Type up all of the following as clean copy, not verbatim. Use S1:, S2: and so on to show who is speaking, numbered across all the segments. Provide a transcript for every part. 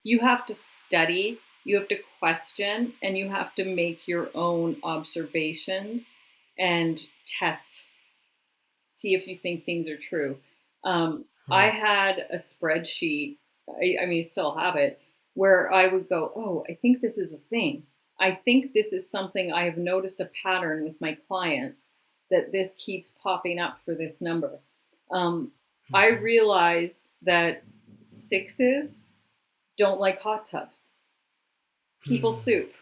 S1: You have to study, you have to question, and you have to make your own observations and test, see if you think things are true. I
S2: Right.
S1: had a spreadsheet, I mean, I still have it, where I would go, oh, I think this is a thing. I think this is something I have noticed a pattern with my clients that this keeps popping up for this number. Um, I
S2: Hmm.
S1: realized that sixes don't like hot tubs. People
S2: Hmm.
S1: soup.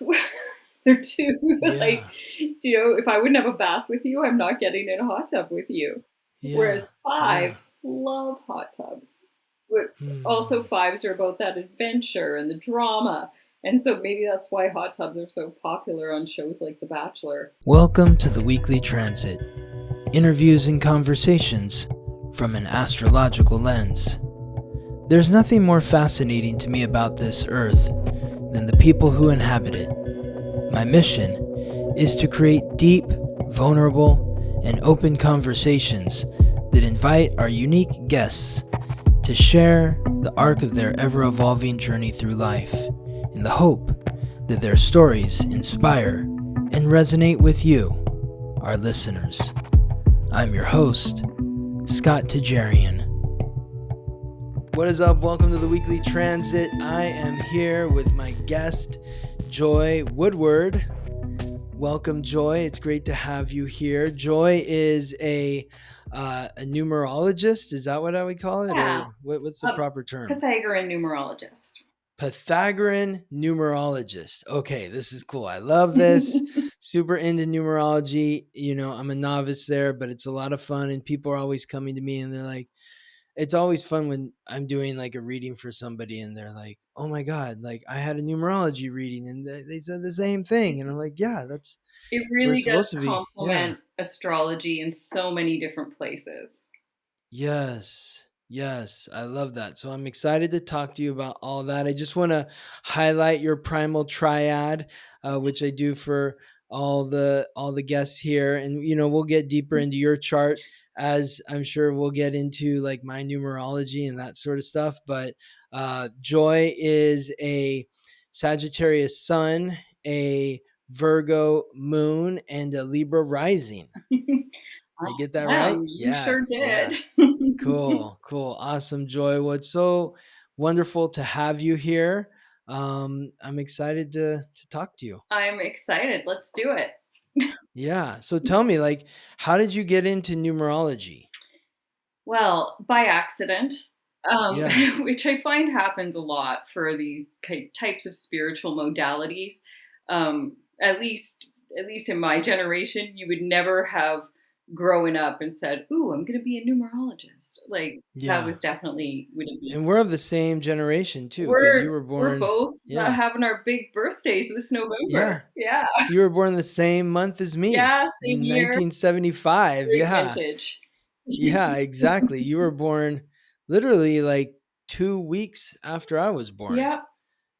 S1: They're too like,
S2: Yeah.
S1: if I wouldn't have a bath with you, I'm not getting in a hot tub with you.
S2: Yeah.
S1: Whereas
S2: Yeah.
S1: fives love hot tubs. But also
S2: Hmm.
S1: fives are about that adventure and the drama. And so maybe that's why hot tubs are so popular on shows like The Bachelor.
S2: Welcome to the Weekly Transit. Interviews and conversations from an astrological lens. There's nothing more fascinating to me about this earth than the people who inhabit it. My mission is to create deep, vulnerable, and open conversations that invite our unique guests to share the arc of their ever-evolving journey through life, in the hope that their stories inspire and resonate with you, our listeners. I'm your host, Scott Tajarian. What is up? Welcome to the Weekly Transit. I am here with my guest, Joy Woodward. Welcome, Joy. It's great to have you here. Joy is a numerologist. Is that what I would call it,
S1: Yeah,
S2: or what's the
S1: a
S2: proper term?
S1: Pythagorean numerologist.
S2: Pythagorean numerologist. Okay, this is cool. I love this. Super into numerology. I'm a novice there, but it's a lot of fun. And people are always coming to me and they're like, it's always fun when I'm doing like a reading for somebody and they're like, oh my God, like I had a numerology reading and they said the same thing. And I'm like, yeah,
S1: It
S2: we're
S1: really does
S2: supposed to be. Yeah.
S1: complement astrology in so many different places.
S2: Yes. Yes, I love that. So I'm excited to talk to you about all that. I just want to highlight your primal triad, which I do for all the guests here, and we'll get deeper into your chart as I'm sure we'll get into like my numerology and that sort of stuff. But Joy is a Sagittarius sun, a Virgo moon, and a Libra rising. I get that right?
S1: You
S2: Yeah,
S1: sure did.
S2: yeah. Cool, cool. Awesome, Joy. What's so wonderful to have you here. I'm excited to talk to you.
S1: I'm excited. Let's do it.
S2: Yeah. So tell me, like, how did you get into numerology?
S1: Well, by accident,
S2: Yeah.
S1: which I find happens a lot for these types of spiritual modalities. At least, in my generation, you would never have grown up and said, "Ooh, I'm going to be a numerologist." Like that was
S2: Yeah.
S1: definitely wouldn't be.
S2: And we're of the same generation too, because you
S1: We're
S2: were
S1: we're
S2: born.
S1: both
S2: Yeah.
S1: having our big birthdays this
S2: Yeah.
S1: November. Yeah,
S2: You were born the same month as me,
S1: yeah, same year,
S2: 1975.
S1: great
S2: Yeah.
S1: vintage.
S2: Yeah, exactly. You were born literally like 2 weeks after I was born.
S1: Yeah,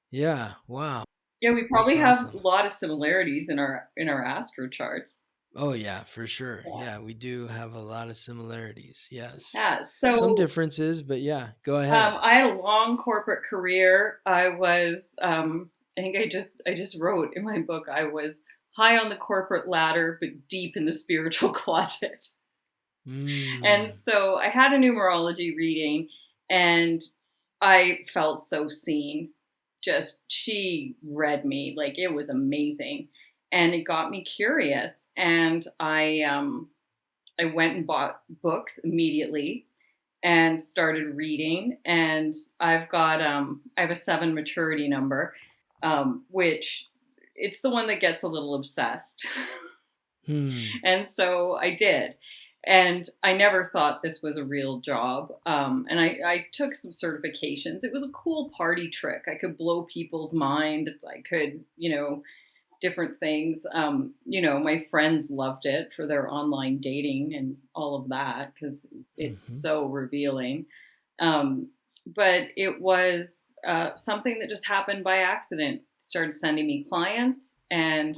S2: Yeah. Wow.
S1: yeah, we
S2: That's
S1: probably have a
S2: awesome.
S1: lot of similarities in our astro charts.
S2: Oh, yeah, for sure.
S1: Yeah.
S2: Yeah, we do have a lot of similarities. Yes.
S1: Yeah.
S2: Some
S1: So,
S2: differences, but yeah, go ahead.
S1: I had a long corporate career. I was, I think I just wrote in my book, I was high on the corporate ladder, but deep in the spiritual closet. And
S2: Mm.
S1: so I had a numerology reading and I felt so seen. Just she read me like it was amazing. And it got me curious. And I went and bought books immediately and started reading. And I have a seven maturity number, which it's the one that gets a little obsessed.
S2: Hmm.
S1: And so I did. And I never thought this was a real job. And I took some certifications. It was a cool party trick. I could blow people's minds. I could, different things. My friends loved it for their online dating and all of that because it's
S2: Hmm.
S1: so revealing. But it was something that just happened by accident. Started sending me clients, and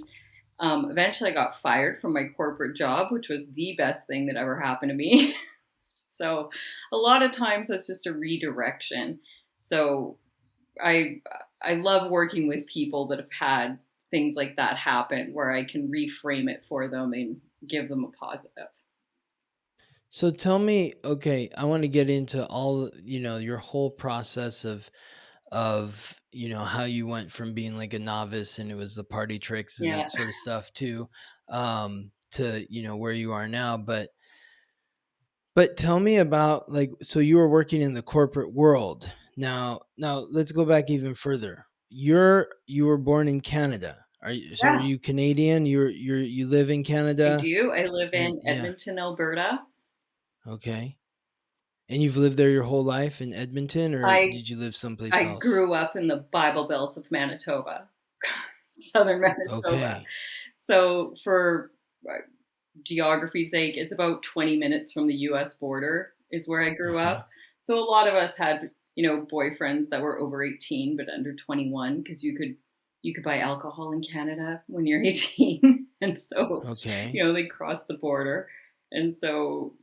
S1: eventually I got fired from my corporate job, which was the best thing that ever happened to me. So a lot of times that's just a redirection. So I I love working with people that have had things like that happen where I can reframe it for them and give them a positive.
S2: So tell me, okay, I want to get into all, your whole process of, how you went from being like a novice and it was the party tricks and
S1: Yeah.
S2: that sort of stuff to, where you are now. But tell me about, like, so you were working in the corporate world. Now let's go back even further. You were born in Canada. Are
S1: Yeah,
S2: you Canadian? You live in
S1: I
S2: Canada?
S1: do. I live
S2: And
S1: in
S2: yeah,
S1: Edmonton, Alberta.
S2: okay. And you've lived there your whole life in Edmonton, or
S1: I
S2: did you live someplace
S1: I
S2: else?
S1: grew up in the Bible Belt of Manitoba, southern Manitoba.
S2: Okay.
S1: So for geography's sake, it's about 20 minutes from the US border is where I grew
S2: Uh-huh.
S1: up. So a lot of us had, boyfriends that were over 18 but under 21 because you could buy alcohol in Canada when you're 18. And so,
S2: Okay.
S1: they crossed the border. And so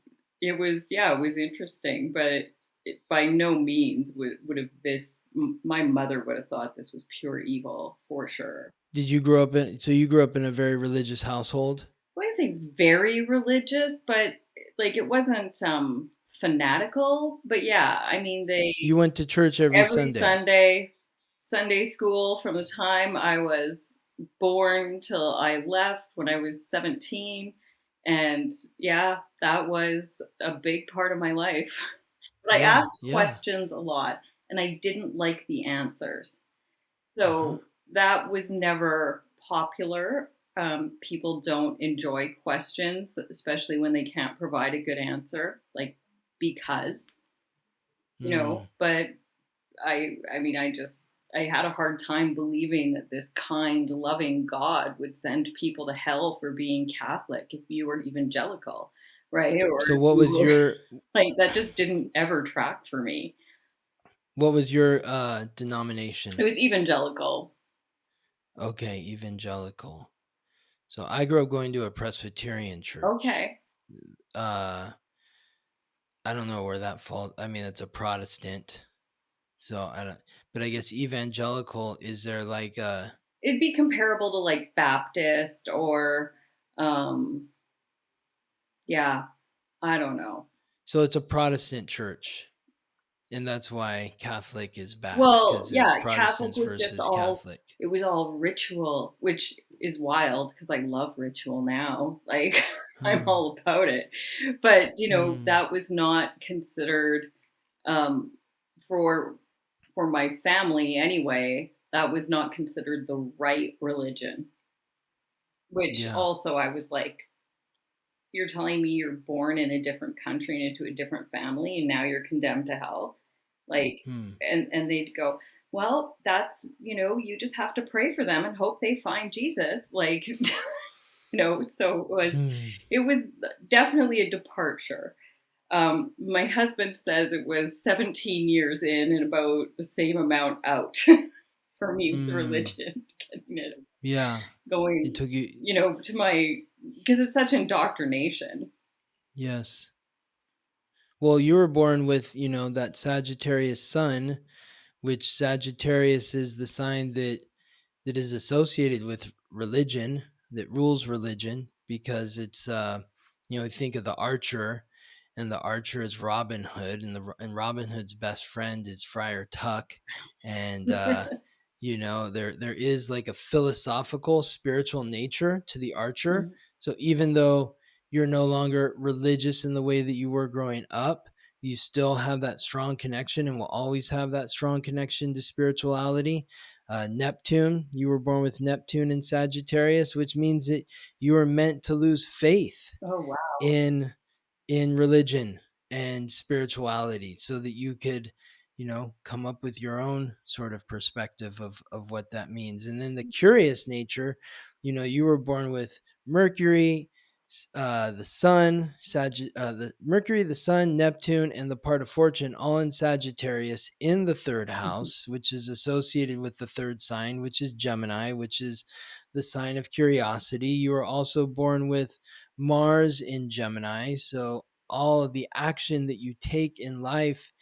S1: it was interesting, but it by no means would have my mother would have thought this was pure evil for sure.
S2: Did you grow up in so you grew up in a very religious household?
S1: I wouldn't say very religious, but like it wasn't fanatical. But yeah, I mean they
S2: You went to church every
S1: every
S2: Sunday.
S1: Sunday, Sunday school from the time I was born till I left when I was 17. And yeah, that was a big part of my life. But I
S2: Yeah,
S1: asked
S2: yeah.
S1: questions a lot and I didn't like the answers.
S2: Uh-huh.
S1: So that was never popular. People don't enjoy questions, especially when they can't provide a good answer, like because,
S2: Mm.
S1: but I mean, I had a hard time believing that this kind, loving God would send people to hell for being Catholic if you were evangelical, right? Or
S2: So
S1: if you were like that just didn't ever track for me.
S2: what was your
S1: It
S2: denomination?
S1: was evangelical.
S2: Okay, evangelical. So I grew up going to a Presbyterian church.
S1: Okay.
S2: Uh I don't know where that falls. I mean, it's a Protestant. So I don't, but I guess evangelical, is there like
S1: It'd be comparable to like Baptist or um yeah, I don't know.
S2: so it's a Protestant church. And that's why Catholic is bad,
S1: Well,
S2: because there's
S1: yeah, Catholic
S2: Protestants
S1: was just
S2: versus
S1: all
S2: Catholic.
S1: it was all ritual, which is wild because I love ritual now. Like I'm
S2: Hmm.
S1: all about it. But,
S2: Hmm.
S1: that was not considered um for my family anyway, that was not considered the right religion, which
S2: Yeah.
S1: also I was like, you're telling me you're born in a different country and into a different family and now you're condemned to hell, like,
S2: Hmm.
S1: and they'd go, well, that's, you just have to pray for them and hope they find Jesus, like, so
S2: Hmm.
S1: it was definitely a departure. My husband says it was 17 years in and about the same amount out for me with the
S2: Hmm.
S1: religion, getting it
S2: Yeah. It
S1: going,
S2: took you.
S1: to my, because it's such indoctrination.
S2: Yes. Well, you were born with, that Sagittarius sun, which Sagittarius is the sign that is associated with religion, that rules religion, because it's think of the archer, and the archer is Robin Hood, and Robin Hood's best friend is Friar Tuck. And there is like a philosophical spiritual nature to the archer.
S1: Mhm.
S2: So even though you're no longer religious in the way that you were growing up, you still have that strong connection and will always have that strong connection to spirituality. Neptune, you were born with Neptune in Sagittarius, which means that you were meant to lose faith
S1: Oh, wow.
S2: in religion and spirituality, so that you could come up with your own sort of perspective of what that means. And then the curious nature, you were born with Mercury, the sun, the Mercury, the sun, Neptune, and the part of fortune all in Sagittarius in the third
S1: Mhm.
S2: house, which is associated with the third sign, which is Gemini, which is the sign of curiosity. You were also born with Mars in Gemini. So all of the action that you take in life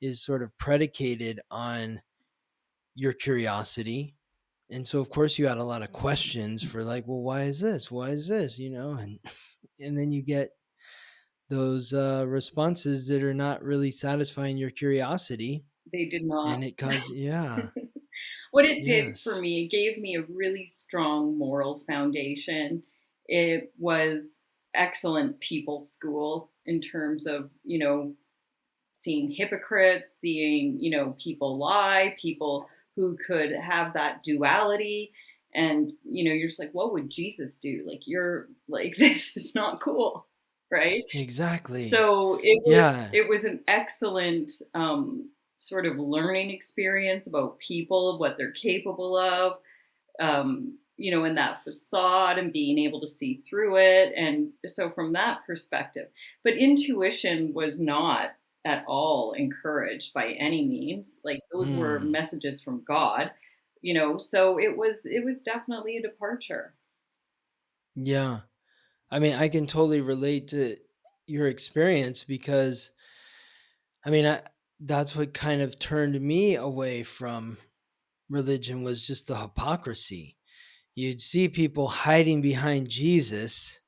S2: is sort of predicated on your curiosity. And so of course you had a lot of questions for like, well, why is this? Why is this? And then you get those responses that are not really satisfying your curiosity,
S1: They did not.
S2: and it causes, yeah,
S1: What it did for
S2: yes,
S1: me, it gave me a really strong moral foundation. It was excellent people school in terms of, seeing hypocrites, seeing, people lie, people who could have that duality. And, you're just like, what would Jesus do? Like, you're like, this is not cool. Right.
S2: exactly,
S1: So it was
S2: yeah.
S1: it was an excellent sort of learning experience about people, what they're capable of, in that facade and being able to see through it. And so from that perspective, but intuition was not at all encouraged by any means. Like those were
S2: Hmm.
S1: messages from God, so it was definitely a departure.
S2: Yeah. I mean, I can totally relate to your experience because I mean, that's what kind of turned me away from religion, was just the hypocrisy. You'd see people hiding behind Jesus.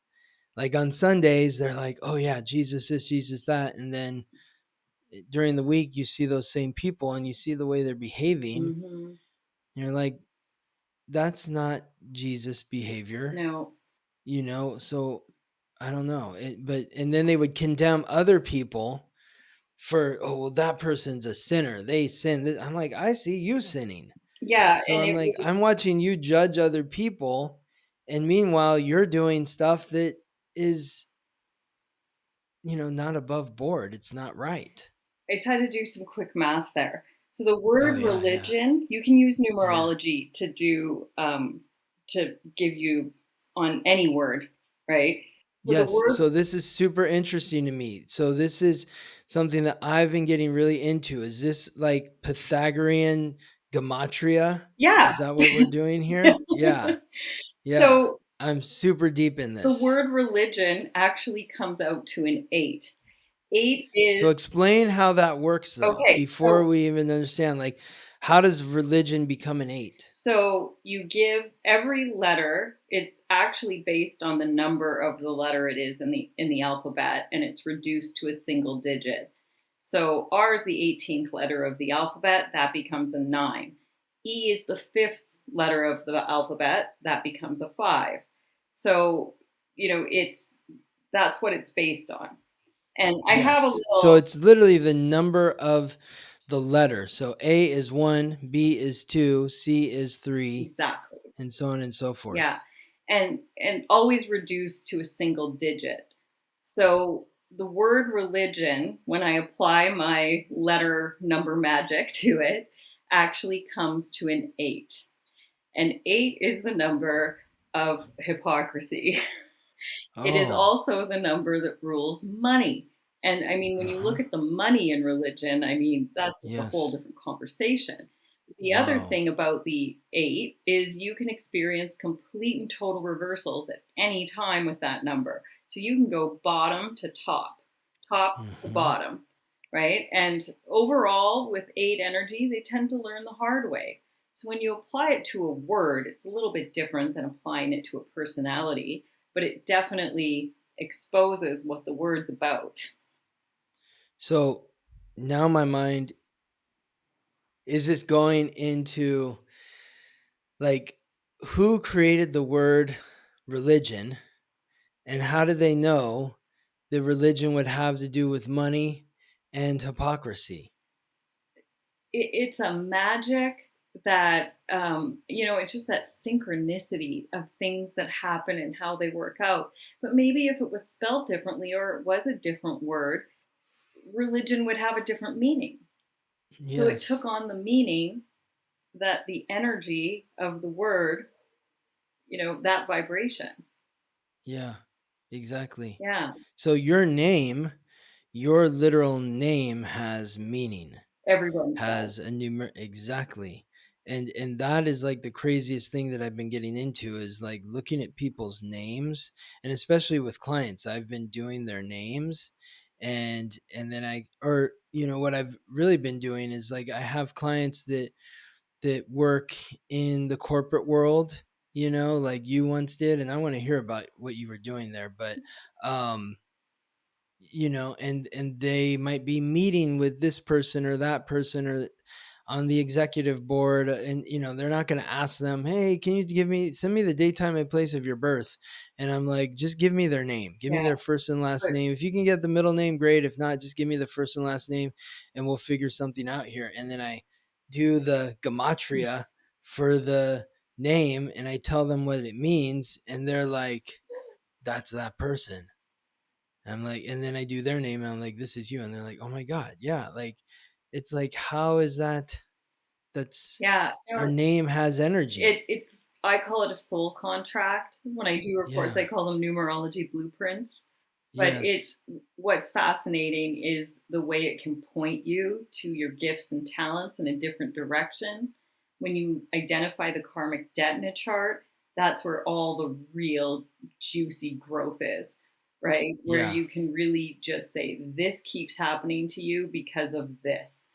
S2: Like on Sundays, they're like, "Oh yeah, Jesus this, Jesus that," and then during the week, you see those same people and you see the way they're behaving.
S1: Hmm.
S2: And you're like, "That's not Jesus behavior,"
S1: No.
S2: So I don't know. But and then they would condemn other people for, oh well, that person's a sinner. They sin. I'm like, I see you sinning.
S1: Yeah,
S2: So
S1: and
S2: I'm
S1: it
S2: like,
S1: was
S2: I'm watching you judge other people, and meanwhile you're doing stuff that is, not above board. It's not right.
S1: I just had to do some quick math there. So the
S2: Oh
S1: word
S2: yeah, yeah,
S1: religion, you can use
S2: yeah.
S1: numerology to do to give you on any word, right? So the
S2: Yes.
S1: word,
S2: So this is super interesting to me. So this is something that I've been getting really into. Is this like Pythagorean gematria?
S1: yeah.
S2: Is that what we're doing here? Yeah. Yeah.
S1: So
S2: I'm super deep in
S1: the
S2: this.
S1: word religion actually comes out to an eight. Eight
S2: So
S1: is
S2: explain how that works though,
S1: okay.
S2: before we even understand, like, how does religion become an eight?
S1: So you give every letter, it's actually based on the number of the letter it is in the alphabet, and it's reduced to a single digit. So R is the 18th letter of the alphabet, that becomes a 9. E is the 5th letter of the alphabet, that becomes a 5. So, it's that's what it's based on. And I have a
S2: Yes. So
S1: little
S2: it's literally the number of the letter. So A is 1, B is 2, C is 3,
S1: exactly.
S2: and so on and so
S1: Yeah.
S2: forth.
S1: And always reduced to a single digit. So the word religion, when I apply my letter number magic to it, actually comes to an 8. And 8 is the number of hypocrisy. It is
S2: Oh.
S1: also the number that rules money. And I mean, when you look
S2: Uh-huh.
S1: at the money in religion, I mean, that's just a whole
S2: Yes.
S1: different conversation. The other
S2: Wow.
S1: thing about the 8 is you can experience complete and total reversals at any time with that number. So you can go bottom to top, top to
S2: Mhm.
S1: bottom, right? And overall, with 8 energy, they tend to learn the hard way. So when you apply it to a word, it's a little bit different than applying it to a personality, but it definitely exposes what the word's about.
S2: So now my mind is just going into, like, who created the word religion, and how did they know that religion would have to do with money and hypocrisy?
S1: It's a magic that, it's just that synchronicity of things that happen and how they work out. But maybe if it was spelled differently or it was a different word, religion would have a different meaning. So it
S2: Yes.
S1: took on the meaning that the energy of the word, that vibration.
S2: Yeah. Exactly.
S1: Yeah.
S2: So your literal name has meaning,
S1: Everyone
S2: has
S1: does.
S2: a exactly. And that is like the craziest thing that I've been getting into, is like looking at people's names, and especially with clients, I've been doing their names, and then what I've really been doing is, like, I have clients that that work in the corporate world, like you once did, and I want to hear about what you were doing there, but and they might be meeting with this person or that person or on the executive board, and they're not going to ask them, hey, can you send me the date, time, and place of your birth? And I'm like, just give me their name, give me
S1: Yeah.
S2: their first and last
S1: But
S2: name. If you can get the middle name, great. If not, just give me the first and last name and we'll figure something out here. And then I do the gematria for the name and I tell them what it means, and they're like, that's that person. I'm like, and then I do their name and I'm like, this is you. And they're like, oh my God. Yeah. Like, it's like, how is that? That's
S1: yeah,
S2: our name has energy.
S1: it's I call it a soul contract. When I do reports, I
S2: Yeah.
S1: call them numerology blueprints. But
S2: Yes.
S1: what's fascinating is the way it can point you to your gifts and talents in a different direction. When you identify the karmic debt in a chart, that's where all the real juicy growth is, right? Where
S2: Yeah.
S1: you can really just say, this keeps happening to you because of this.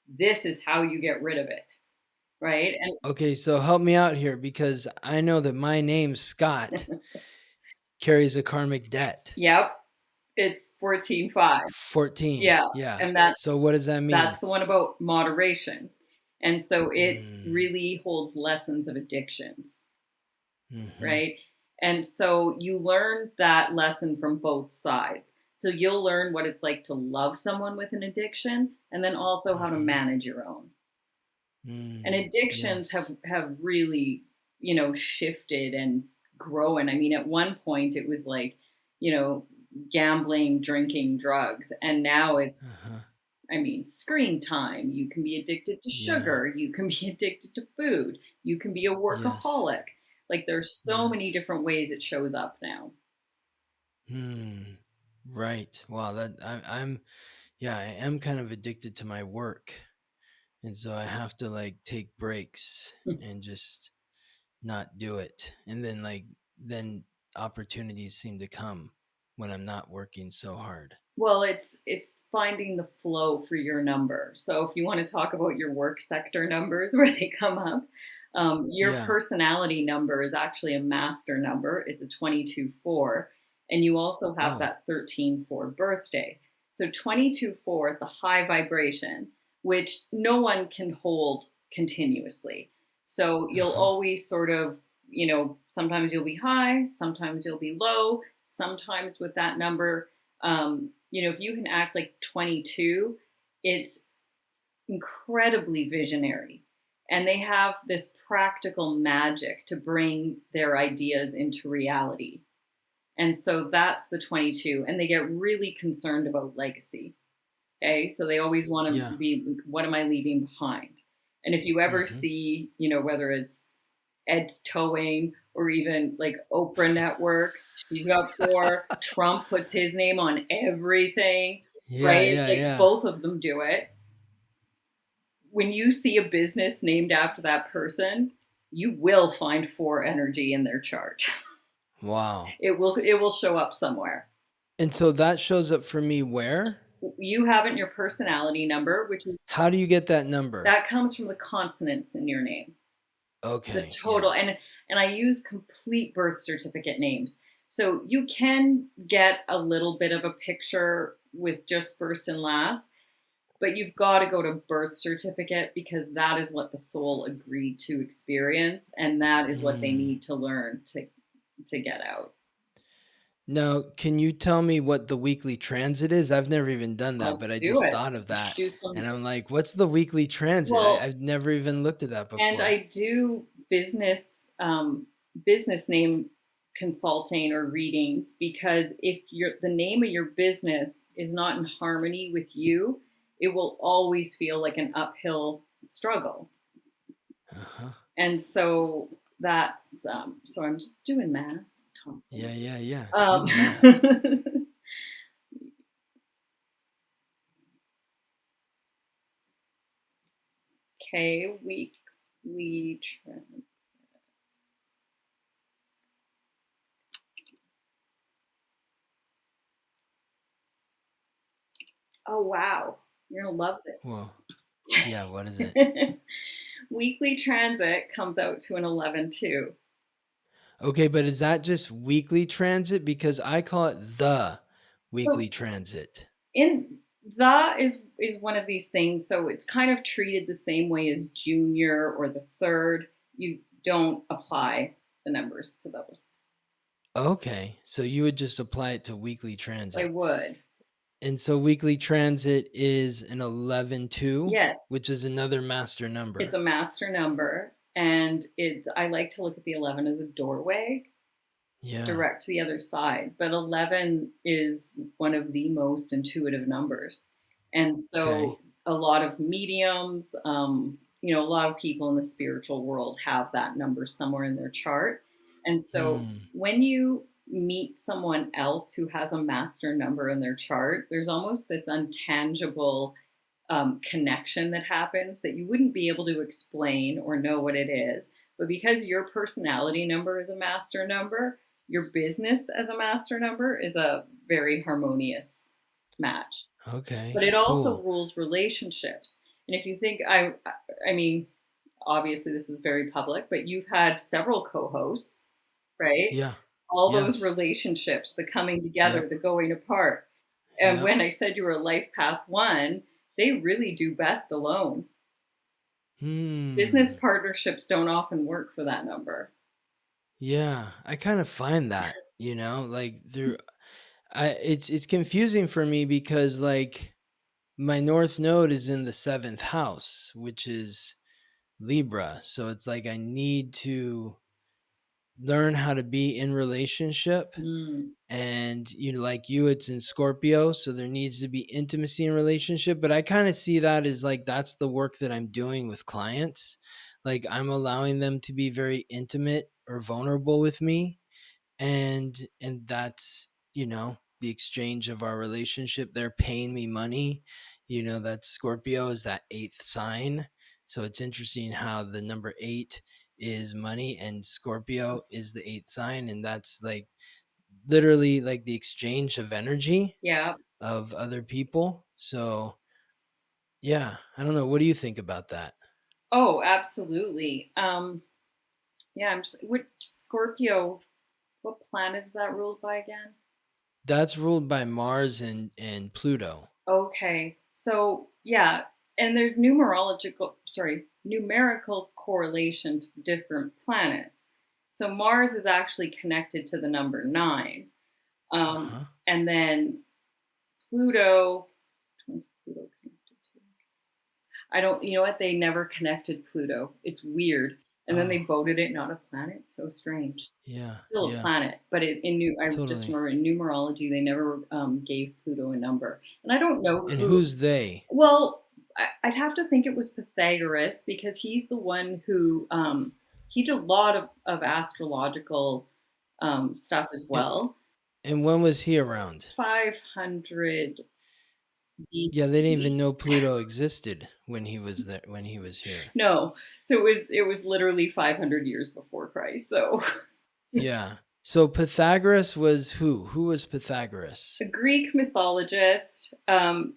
S1: This is how you get rid of it, right?
S2: Okay. So help me out here because I know that my name, Scott, carries a karmic debt.
S1: Yep, it's 14.5.
S2: 14.
S1: Yeah,
S2: Yeah.
S1: and
S2: So what does that
S1: that's
S2: mean?
S1: the one about moderation. And so it
S2: Mm,
S1: really holds lessons of addictions,
S2: mm-hmm,
S1: right? And so you learn that lesson from both sides. So you'll learn what it's like to love someone with an addiction and then also how to
S2: mm-hmm,
S1: manage your own. And addictions
S2: yes.
S1: have really, shifted and grown. I mean, at one point it was like, gambling, drinking, drugs, and now it's,
S2: Uh-huh.
S1: I mean, screen time. You can be addicted to
S2: Yeah.
S1: sugar. You can be addicted to food. You can be a
S2: Yes.
S1: workaholic. Like there's so many
S2: Yes.
S1: different ways it shows up now.
S2: Hmm. Right. Wow. I'm yeah, I am kind of addicted to my work. And so I have to like take breaks and just not do it. And then then opportunities seem to come when I'm not working so hard.
S1: Well, it's finding the flow for your number. So if you want to talk about your work sector numbers where they come up, your
S2: Yeah.
S1: personality number is actually a master number. It's a 22-4, and you also have
S2: Oh.
S1: that 13-4 birthday. So 22-4 at the high vibration, which no one can hold continuously. So you'll
S2: Uh-huh.
S1: always sort of, sometimes you'll be high, sometimes you'll be low, sometimes with that number, if you can act like 22, it's incredibly visionary. And they have this practical magic to bring their ideas into reality. And so that's the 22. And they get really concerned about legacy. Okay. So they always want to
S2: Yeah.
S1: be, what am I leaving behind? And if you ever
S2: Mm-hmm.
S1: see, whether it's Ed's Towing or even like Oprah Network. She's got four. Trump puts his name on everything,
S2: Yeah,
S1: right?
S2: yeah,
S1: Like
S2: yeah.
S1: both of them do it. When you see a business named after that person, you will find four energy in their chart.
S2: Wow.
S1: It will show up somewhere.
S2: And so that shows up for me where?
S1: You haven't your personality number, which is
S2: How do you get that number?
S1: that comes from the consonants in your name. The
S2: Okay.
S1: total,
S2: Yeah.
S1: and I use complete birth certificate names. So you can get a little bit of a picture with just first and last, but you've got to go to birth certificate because that is what the soul agreed to experience and that is what they
S2: Mm.
S1: need to learn to get out.
S2: Now, can you tell me what the weekly transit is? I've never even done that,
S1: Let's
S2: but I
S1: do
S2: just
S1: it.
S2: thought of
S1: Let's
S2: that.
S1: do some.
S2: And I'm like, what's the weekly transit?
S1: Well,
S2: I've never even looked at that
S1: and
S2: before.
S1: I do business name consulting or readings because if the name of your business is not in harmony with you, it will always feel like an uphill struggle.
S2: Uh-huh.
S1: And so that's so I'm just doing math
S2: Yeah,
S1: talking.
S2: yeah, yeah. Do
S1: Um,
S2: the math.
S1: okay, weekly trend. Oh wow, you're gonna love
S2: Well, yeah, what is it?
S1: this. Weekly transit comes out to an 11 too.
S2: Okay, but is that just weekly transit? Because I call it the
S1: So
S2: weekly transit.
S1: in that is one of these things. So it's kind of treated the same way as junior or the third. You don't apply the numbers to those.
S2: Okay, so you would just apply it to weekly
S1: I
S2: transit.
S1: would.
S2: And so weekly transit is an 11-2,
S1: Yes,
S2: which is another master
S1: it's
S2: number.
S1: a master number, and I like to look at the 11 as a doorway
S2: Yeah.
S1: direct to the other side. But 11 is one of the most intuitive numbers. And
S2: Okay.
S1: so a lot of mediums, a lot of people in the spiritual world have that number somewhere in their chart. And so
S2: Hmm.
S1: when you meet someone else who has a master number in their chart, there's almost this intangible connection that happens that you wouldn't be able to explain or know what it is. But because your personality number is a master number, your business as a master number is a very harmonious match. But
S2: Okay.
S1: it also
S2: Cool.
S1: rules relationships. And if you think, I mean, obviously this is very public, but you've had several co-hosts, right?
S2: Yeah.
S1: All those
S2: Yes.
S1: relationships, the coming together,
S2: Yep.
S1: the going apart. And
S2: Yep.
S1: when I said you were a life path one, they really do best alone. Business
S2: Hmm.
S1: partnerships don't often work for that number.
S2: Yeah. I kind of find that, like it's confusing for me because like my north node is in the 7th house, which is Libra. So it's like I need to learn how to be in relationship,
S1: Mm,
S2: and like you, it's in Scorpio, so there needs to be intimacy in relationship, but I kind of see that as like that's the work that I'm doing with clients. Like I'm allowing them to be very intimate or vulnerable with me, and that's the exchange of our relationship. They're paying me money. That Scorpio is that 8th sign, so it's interesting how the number 8 is money and Scorpio is the 8th sign, and that's like literally like the exchange of energy
S1: yeah.
S2: of other people. So yeah, I don't know, what do you think about that?
S1: Oh, absolutely. Yeah, which Scorpio, what planet is that ruled by again?
S2: That's ruled by Mars and Pluto.
S1: Okay. So, yeah, and there's numerical correlation to different planets. So Mars is actually connected to the number 9.
S2: Uh-huh.
S1: And then Pluto, when's Pluto connected to? I don't, you know what? They never connected Pluto. It's weird. And then they
S2: Oh,
S1: voted it not a planet. So strange.
S2: yeah,
S1: Still a
S2: yeah,
S1: planet, but I just
S2: totally.
S1: remember in numerology they never gave Pluto a number, and I don't know
S2: And
S1: who.
S2: who's they?
S1: Well, I'd have to think it was Pythagoras because he's the one who he did a lot of astrological stuff as
S2: And,
S1: well.
S2: and when was he around?
S1: 500
S2: Yeah, they didn't
S1: BC.
S2: even know Pluto existed when he was there, when he was here.
S1: No, so it was literally 500 years before Christ. So
S2: Yeah. So Pythagoras was who? Who was Pythagoras?
S1: a Greek mythologist. I'm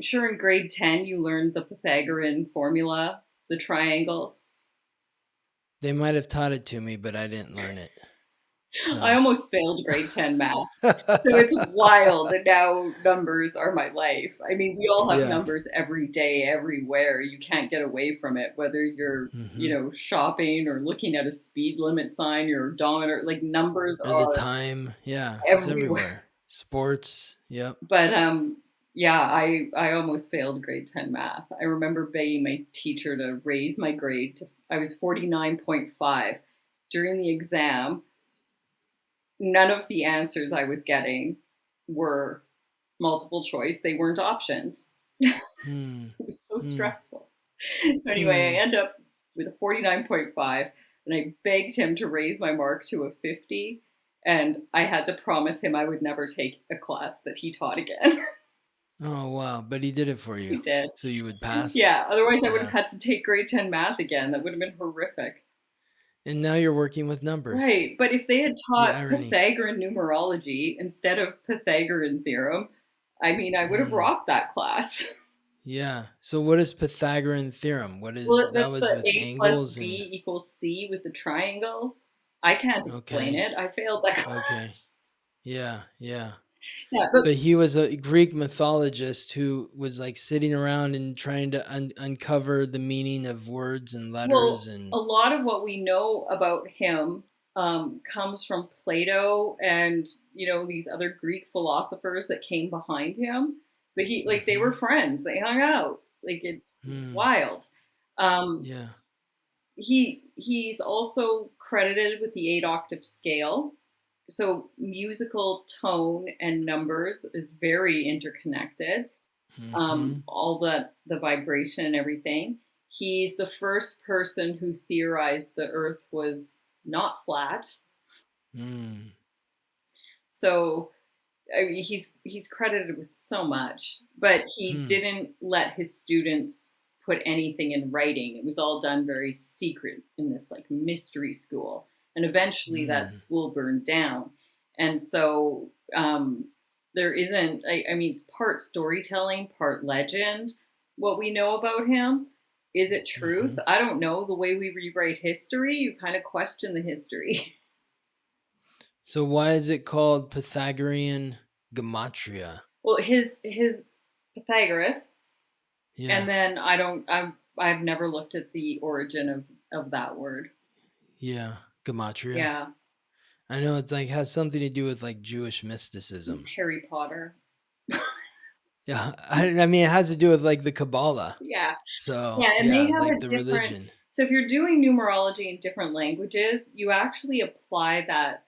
S1: sure in grade 10 you learned the Pythagorean formula, the triangles.
S2: They might have taught it to me, but I didn't learn it.
S1: I
S2: So
S1: almost failed grade 10 math. So it's wild that now numbers are my life. I mean, we all have
S2: yeah.
S1: numbers every day, everywhere. You can't get away from it, whether you're,
S2: Hmm.
S1: shopping or looking at a speed limit sign, your odometer, like numbers
S2: Or the
S1: are
S2: time. Yeah, it's
S1: everywhere.
S2: everywhere. Sports. Yep.
S1: But yeah, I almost failed grade 10 math. I remember begging my teacher to raise my grade to I was 49.5 during the exam. None of the answers I was getting were multiple choice. They weren't options.
S2: Hmm.
S1: It was so
S2: Hmm.
S1: stressful. So anyway,
S2: Hmm.
S1: I end up with a 49.5 and I begged him to raise my mark to a 50 and I had to promise him I would never take a class that he taught again.
S2: Oh wow! But he did it for
S1: He
S2: you,
S1: did.
S2: so you would pass.
S1: Yeah, otherwise I would have
S2: Yeah.
S1: had to take grade 10 math again. That would have been horrific.
S2: And now you're working with numbers.
S1: Right, but if they had
S2: The
S1: taught
S2: irony.
S1: Pythagorean numerology instead of Pythagorean theorem, I mean, I would have
S2: Hmm.
S1: rocked that class.
S2: Yeah. So what is Pythagorean theorem? What is
S1: Well,
S2: that
S1: that's
S2: was
S1: the
S2: with
S1: A plus
S2: angles and
S1: B equals C with the triangles. I can't explain
S2: okay.
S1: it. I failed that
S2: Okay.
S1: class.
S2: Yeah, yeah.
S1: Yeah, but
S2: But he was a Greek mythologist who was like sitting around and trying to uncover the meaning of words and letters
S1: well,
S2: and
S1: a lot of what we know about him comes from Plato and these other Greek philosophers that came behind him. But they were
S2: mhm.
S1: friends. They hung out. It's
S2: Hmm.
S1: wild. Um,
S2: Yeah.
S1: he's also credited with the 8 octave scale. So musical tone and numbers is very interconnected.
S2: Mhm.
S1: All the vibration and everything. He's the first person who theorized the Earth was not flat.
S2: Mm.
S1: So I mean, he's credited with so much, but he
S2: Hmm.
S1: didn't let his students put anything in writing. It was all done very secret in this like mystery school, and eventually that
S2: Mm.
S1: school burned down. And so there isn't. I mean, it's part storytelling, part legend. What we know about him. Is it truth?
S2: Mhm.
S1: I don't know. The way we rewrite history, you kind of question the history.
S2: So why is it called Pythagorean gematria?
S1: Well, his Pythagoras.
S2: Yeah.
S1: And then I've never looked at the origin of that word.
S2: Yeah. Gematria.
S1: Yeah,
S2: I know it's like has something to do with like Jewish mysticism.
S1: Harry Potter.
S2: Yeah. I mean it has to do with like the Kabbalah.
S1: Yeah,
S2: So
S1: yeah, and they
S2: yeah,
S1: have
S2: like
S1: a
S2: the
S1: different.
S2: religion.
S1: So if you're doing numerology in different languages, you actually apply that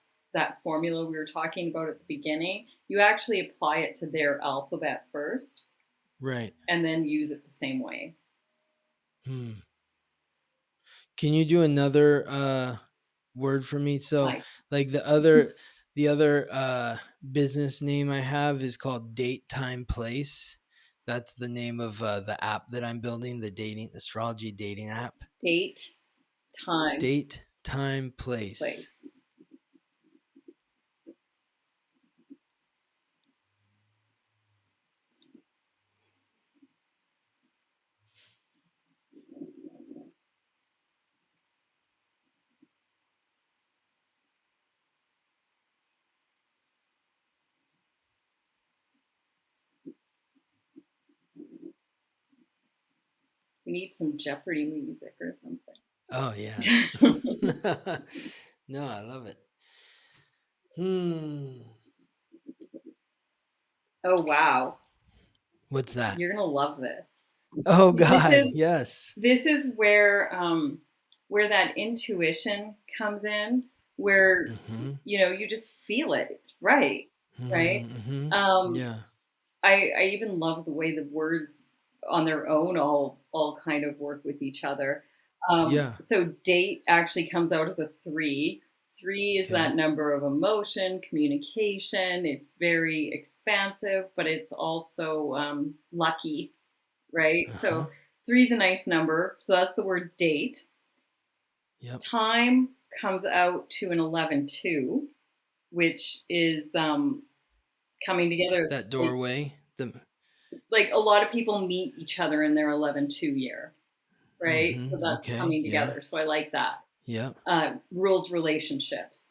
S1: formula we were talking about at the beginning. You actually apply it to their alphabet first,
S2: Right.
S1: and then use it the same way.
S2: Hmm. Can you do another word for me? So
S1: Like
S2: like the other business name I have is called Date Time Place. That's the name of the app that I'm building, the dating astrology dating app.
S1: date, time,
S2: Date Time
S1: place.
S2: Place.
S1: We need some Jeopardy music or
S2: Oh yeah.
S1: something.
S2: No, I love it. Hmm.
S1: Oh wow.
S2: What's that?
S1: You're gonna love this.
S2: Oh
S1: This
S2: God,
S1: is
S2: yes.
S1: this is where that intuition comes in, where
S2: Mm-hmm.
S1: you just feel it. It's right, right.
S2: Mm-hmm.
S1: Um,
S2: Yeah.
S1: I even love the way the words on their own all kind of work with each other.
S2: Yeah.
S1: So date actually comes out as a three. Three is
S2: Okay.
S1: that number of emotion, communication. It's very expansive, but it's also lucky, right?
S2: Uh-huh.
S1: So three is a nice number. So that's the word date.
S2: Yep.
S1: Time comes out to an 11-2, which is coming together.
S2: That
S1: Like,
S2: doorway. The
S1: like a lot of people meet each other in their 11-2 year, right? So
S2: mm-hmm.
S1: that's
S2: Okay.
S1: coming
S2: Yeah.
S1: together. So I like that.
S2: Yep.
S1: Rules relationships.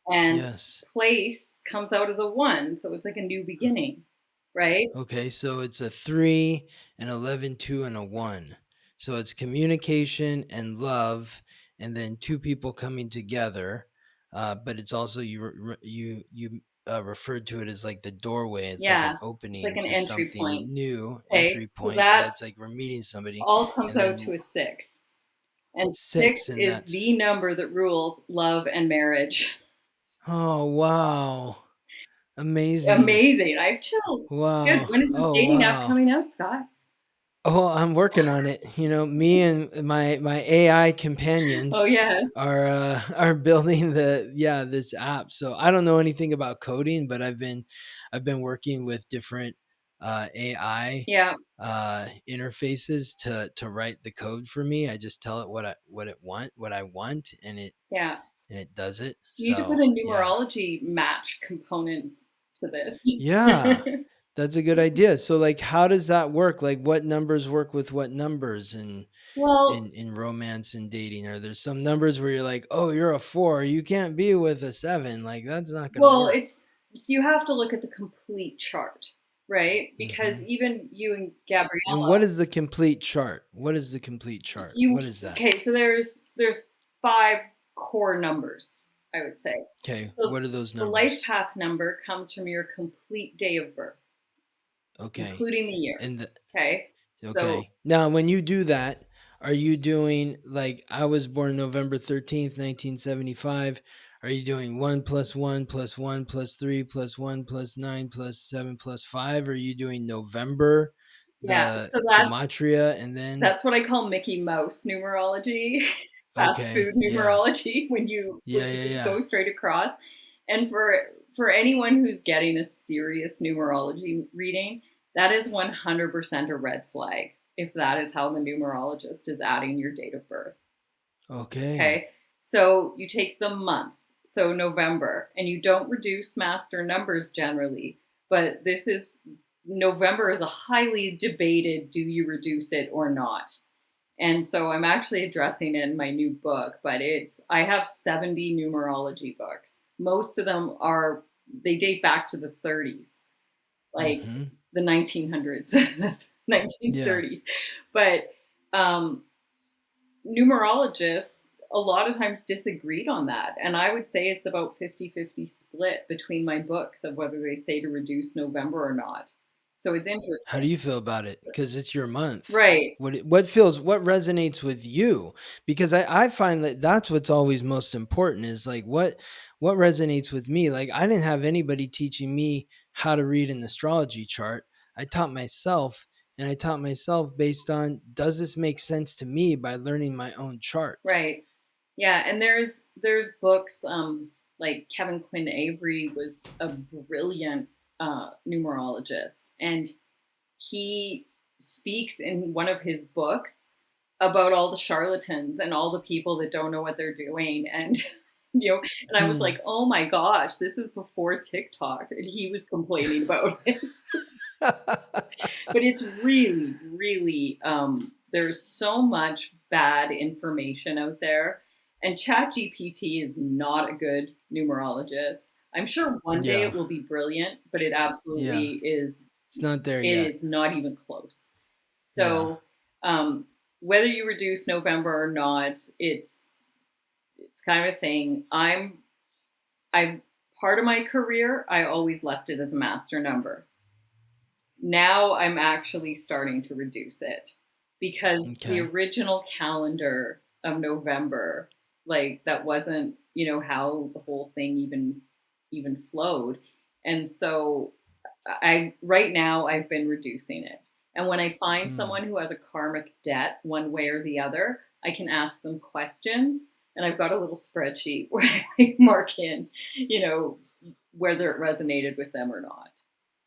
S1: And
S2: Yes.
S1: place comes out as a one. So it's like a new beginning, right?
S2: Okay, so it's a 3, an 11, 2, and a 1. So it's communication and love, and then two people coming together. But it's also you referred to it as like the doorway. It's like an
S1: Yeah. It's like
S2: opening
S1: an
S2: to
S1: entry point.
S2: something new,
S1: Okay.
S2: entry
S1: So
S2: point.
S1: that
S2: That's like we're meeting somebody,
S1: all comes
S2: and
S1: out
S2: then
S1: to a six. And six
S2: 6, and
S1: is
S2: that's
S1: the number that rules love and marriage.
S2: oh wow, amazing,
S1: Amazing. I have chills. Good.
S2: wow,
S1: When is this
S2: oh
S1: dating app
S2: wow.
S1: coming out, Scott?
S2: Oh, I'm working on it. You know, me and my AI
S1: Oh,
S2: companions
S1: yes.
S2: are building this app. So I don't know anything about coding, but I've been working with different AI
S1: Yeah.
S2: interfaces to write the code for me. I just tell it what I want,
S1: Yeah.
S2: and it does it.
S1: You need to
S2: So
S1: put a
S2: yeah,
S1: numerology match component to this.
S2: yeah. That's a good idea. So like how does that work? Like what numbers work with what numbers
S1: Well,
S2: in romance and dating? Are there some numbers where you're like, "Oh, you're a 4, you can't be with a 7." Like that's not going to
S1: well,
S2: work.
S1: it's so you have to look at the complete chart, right? Because
S2: Mhm.
S1: even you and
S2: And
S1: Gabriella,
S2: what is the complete chart? What is the complete chart?
S1: you
S2: What is that?
S1: okay, so there's 5 core numbers, I would say.
S2: Okay,
S1: So
S2: what are those
S1: the life
S2: numbers?
S1: path number comes from your complete day of birth,
S2: Okay.
S1: including the year.
S2: And the
S1: Okay? So
S2: Okay. Now, when you do that, are you doing like I was born November 13th, 1975? Are you doing 1 plus 1 plus 1 plus 3 plus 1 plus 9 plus 7 plus 5? Are you doing November,
S1: yeah,
S2: the
S1: so
S2: gematria, and then
S1: that's what I call Mickey Mouse numerology, fast
S2: okay,
S1: food
S2: yeah,
S1: numerology when
S2: yeah,
S1: you
S2: yeah,
S1: just
S2: yeah.
S1: go straight across. And for anyone who's getting a serious numerology reading, that is 100% a red flag if that is how the numerologist is adding your date of birth.
S2: Okay.
S1: Okay? So you take the month, so November, and you don't reduce master numbers generally, but this is November is a highly debated do you reduce it or not. And so I'm actually addressing it in my new book, but it's I have 70 numerology books. Most of them are they date back to the 30s, like
S2: Mhm.
S1: the 1900s, the
S2: Yeah.
S1: 1930s. But um, numerologists a lot of times disagreed on that. And I would say it's about 50-50 split between my books of whether they say to reduce November or not. So it's
S2: How do
S1: interesting.
S2: you feel about it? Because it's your month.
S1: Right,
S2: What resonates with you? Because I find that that's what's always most important is like what resonates with me. Like I didn't have anybody teaching me how to read an astrology chart. I taught myself, and I taught myself based on does this make sense to me by learning my own chart.
S1: right. Yeah, and there's books like Kevin Quinn Avery was a brilliant numerologist, and he speaks in one of his books about all the charlatans and all the people that don't know what they're doing, and and I was
S2: Hmm.
S1: like, oh my gosh, this is before TikTok, and he was complaining about it. But it's really, really, there's so much bad information out there. And ChatGPT is not a good numerologist. I'm sure one day
S2: Yeah.
S1: it will be brilliant, but it
S2: Yeah.
S1: absolutely is,
S2: It's not there
S1: it
S2: yet.
S1: is not even close.
S2: Yeah.
S1: So, whether you reduce November or not, it's kind of a thing. I've part of my career, I always left it as a master number. Now I'm actually starting to reduce it because the
S2: Okay.
S1: original calendar of November, like that wasn't, how the whole thing even flowed. And so I right now I've been reducing it. And when I find
S2: Hmm.
S1: someone who has a karmic debt one way or the other, I can ask them questions, and I've got a little spreadsheet where I mark in, you know, whether it resonated with them or not.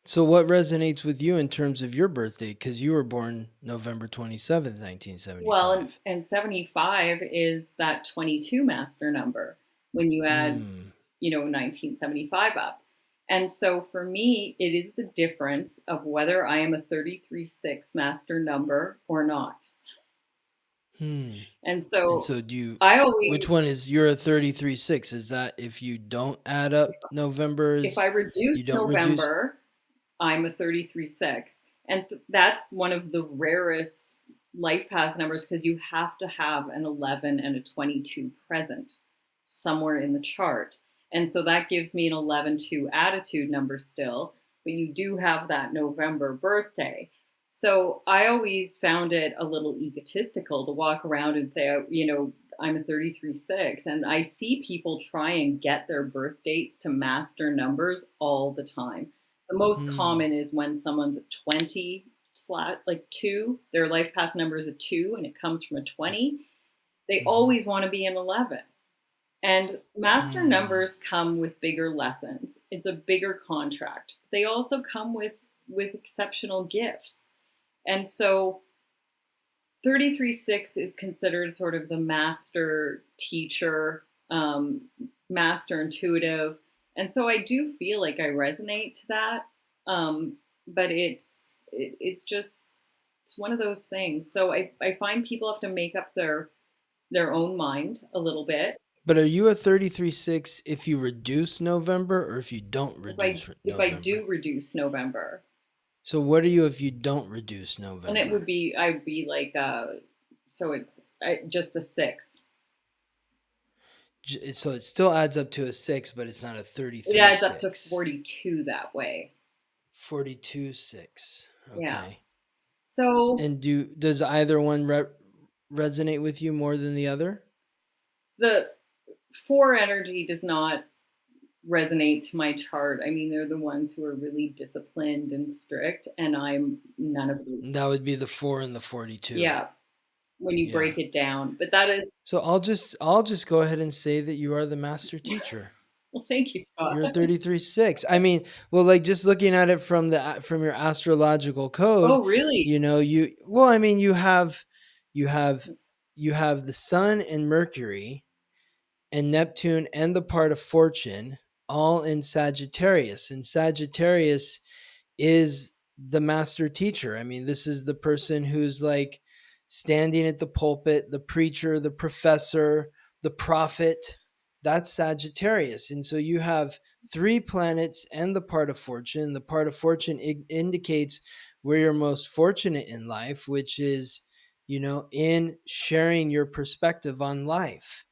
S2: So what resonates with you in terms of your birthday? Because you were born November 27th,
S1: Well, and,
S2: 1975.
S1: and 75 is that 22 master number when you add,
S2: Hmm.
S1: 1975 up. And so for me, it is the difference of whether I am a 33-6 master number or not.
S2: Hmm.
S1: And
S2: And
S1: so
S2: so do you
S1: I always,
S2: which one is you're a 33-6? Is that if you don't add
S1: if,
S2: up
S1: if I
S2: Novembers, you
S1: reduce
S2: don't reduce?
S1: November, I'm a 33-6. And that's one of the rarest life path numbers because you have to have an 11 and a 22 present somewhere in the chart. And so that gives me an 11-2 attitude number still, but you do have that November birthday. So I always found it a little egotistical to walk around and say, I'm a 33-6. And I see people try and get their birth dates to master numbers all the time. The most
S2: Hmm.
S1: common is when someone's a 20 like 2, their life path number is a 2 and it comes from a 20. They
S2: Mm-hmm.
S1: always want to be an 11. And master
S2: Hmm.
S1: numbers come with bigger lessons. It's a bigger contract. They also come with exceptional gifts. And so 33-6 is considered sort of the master teacher, master intuitive. And so I do feel like I resonate to that. but it's just it's one of those things. So I find people have to make up their own mind a little bit.
S2: But are you a 33-6 if you reduce November or if you don't reduce
S1: If I
S2: November?
S1: do reduce November,
S2: So what are you if you don't reduce
S1: and it would
S2: November?
S1: be I'd be like so it's just a 6.
S2: So it still adds up to a 6, but it's not a
S1: It
S2: thirty-three
S1: adds up to
S2: six.
S1: 42 that way.
S2: 42-6.
S1: Yeah.
S2: Okay.
S1: So
S2: And does either one resonate with you more than the other?
S1: the 4 energy does not resonate to my chart. I mean, they're the ones who are really disciplined and strict, and I'm none of those.
S2: That would be the 4 and the 42.
S1: Yeah, when you
S2: Yeah.
S1: break it down. But that is,
S2: So I'll just go ahead and say that you are the master teacher.
S1: well, thank you, Scott.
S2: You're a 33-6. I mean, well, like just looking at it from your astrological code,
S1: Oh, really?
S2: I mean, you have you have the sun and Mercury and Neptune and the part of fortune all in Sagittarius. And Sagittarius is the master teacher. I mean, this is the person who's like standing at the pulpit, the preacher, the professor, the prophet. That's Sagittarius. And so you have three planets and the part of fortune. The part of fortune indicates where you're most fortunate in life, which is, in sharing your perspective on life.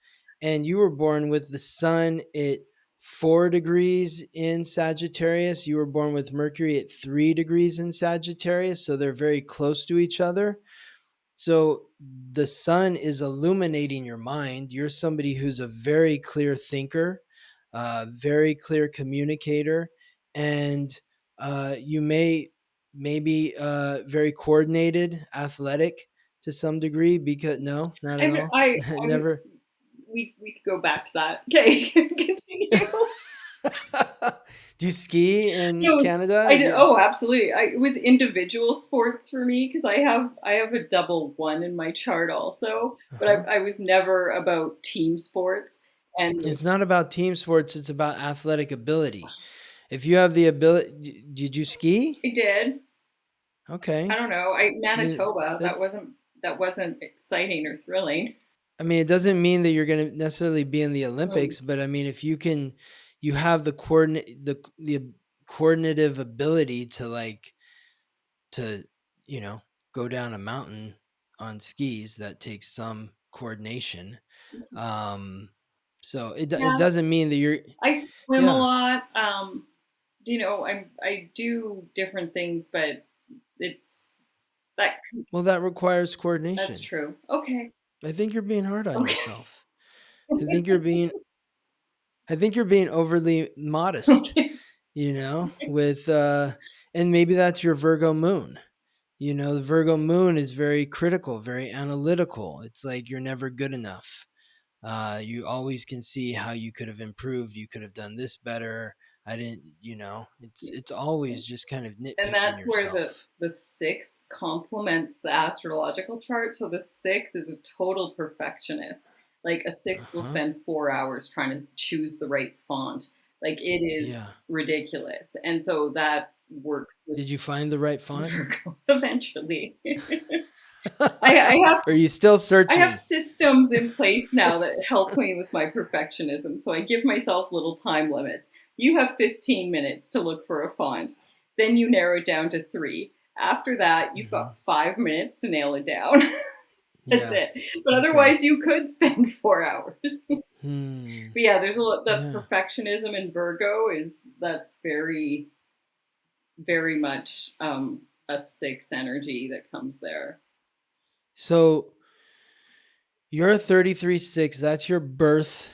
S2: And you were born with the sun at 4 degrees in Sagittarius. You were born with Mercury at 3 degrees in Sagittarius. So they're very close to each other. So the sun is illuminating your mind. You're somebody who's a very clear thinker, very clear communicator, and you may be very coordinated, athletic to some degree. Because no, not at all.
S1: I'm
S2: Never.
S1: we could go back to that. Okay, continue.
S2: Do you ski in
S1: No,
S2: Canada?
S1: I did.
S2: Yeah.
S1: Oh, absolutely. It was individual sports for me because I have a double one in my chart also, but
S2: Uh-huh.
S1: I was never about team sports. And
S2: It's not about team sports, it's about athletic ability. If you have the ability, did you ski?
S1: I did. I
S2: Okay.
S1: don't know.
S2: I mean,
S1: Manitoba. That wasn't exciting or thrilling.
S2: it doesn't mean that you're going to necessarily be in the
S1: Um,
S2: Olympics, but I mean, if you have the coordinative ability to to, you know, go down a mountain on skis, that takes some coordination. Um, so it
S1: yeah,
S2: doesn't mean that you're,
S1: I swim a
S2: yeah.
S1: lot. I do different things, but it's that
S2: Well, that requires
S1: that's
S2: coordination.
S1: true. Okay.
S2: I think you're being hard on
S1: Okay.
S2: yourself. I think you're being I think you're being overly modest,
S1: Okay.
S2: with and maybe that's your Virgo moon. The Virgo moon is very critical, very analytical. It's like you're never good enough. You always can see how you could have improved. You could have done this better. I didn't, it's always just kind of
S1: And
S2: nitpicking
S1: that's where the
S2: yourself.
S1: the 6 complements the astrological chart. So the 6 is a total perfectionist. Like a 6 will
S2: Uh-huh.
S1: spend 4 hours trying to choose the right font. Like it is
S2: Yeah.
S1: ridiculous. And so that works with
S2: Did you find the right font?
S1: Virgo eventually. I have
S2: Are you still
S1: I have
S2: searching?
S1: systems in place now that help me with my perfectionism. So I give myself little time limits. You have 15 minutes to look for a font. Then you narrow it down to 3. After that, you've
S2: Hmm.
S1: got 5 minutes to nail it down. That's
S2: Yeah.
S1: it. But
S2: Okay.
S1: otherwise, you could spend 4 hours. But
S2: Hmm.
S1: yeah, there's a lot. The
S2: Yeah.
S1: perfectionism in Virgo that's very, very much a 6 energy that comes there.
S2: So you're a 33-6. That's your birth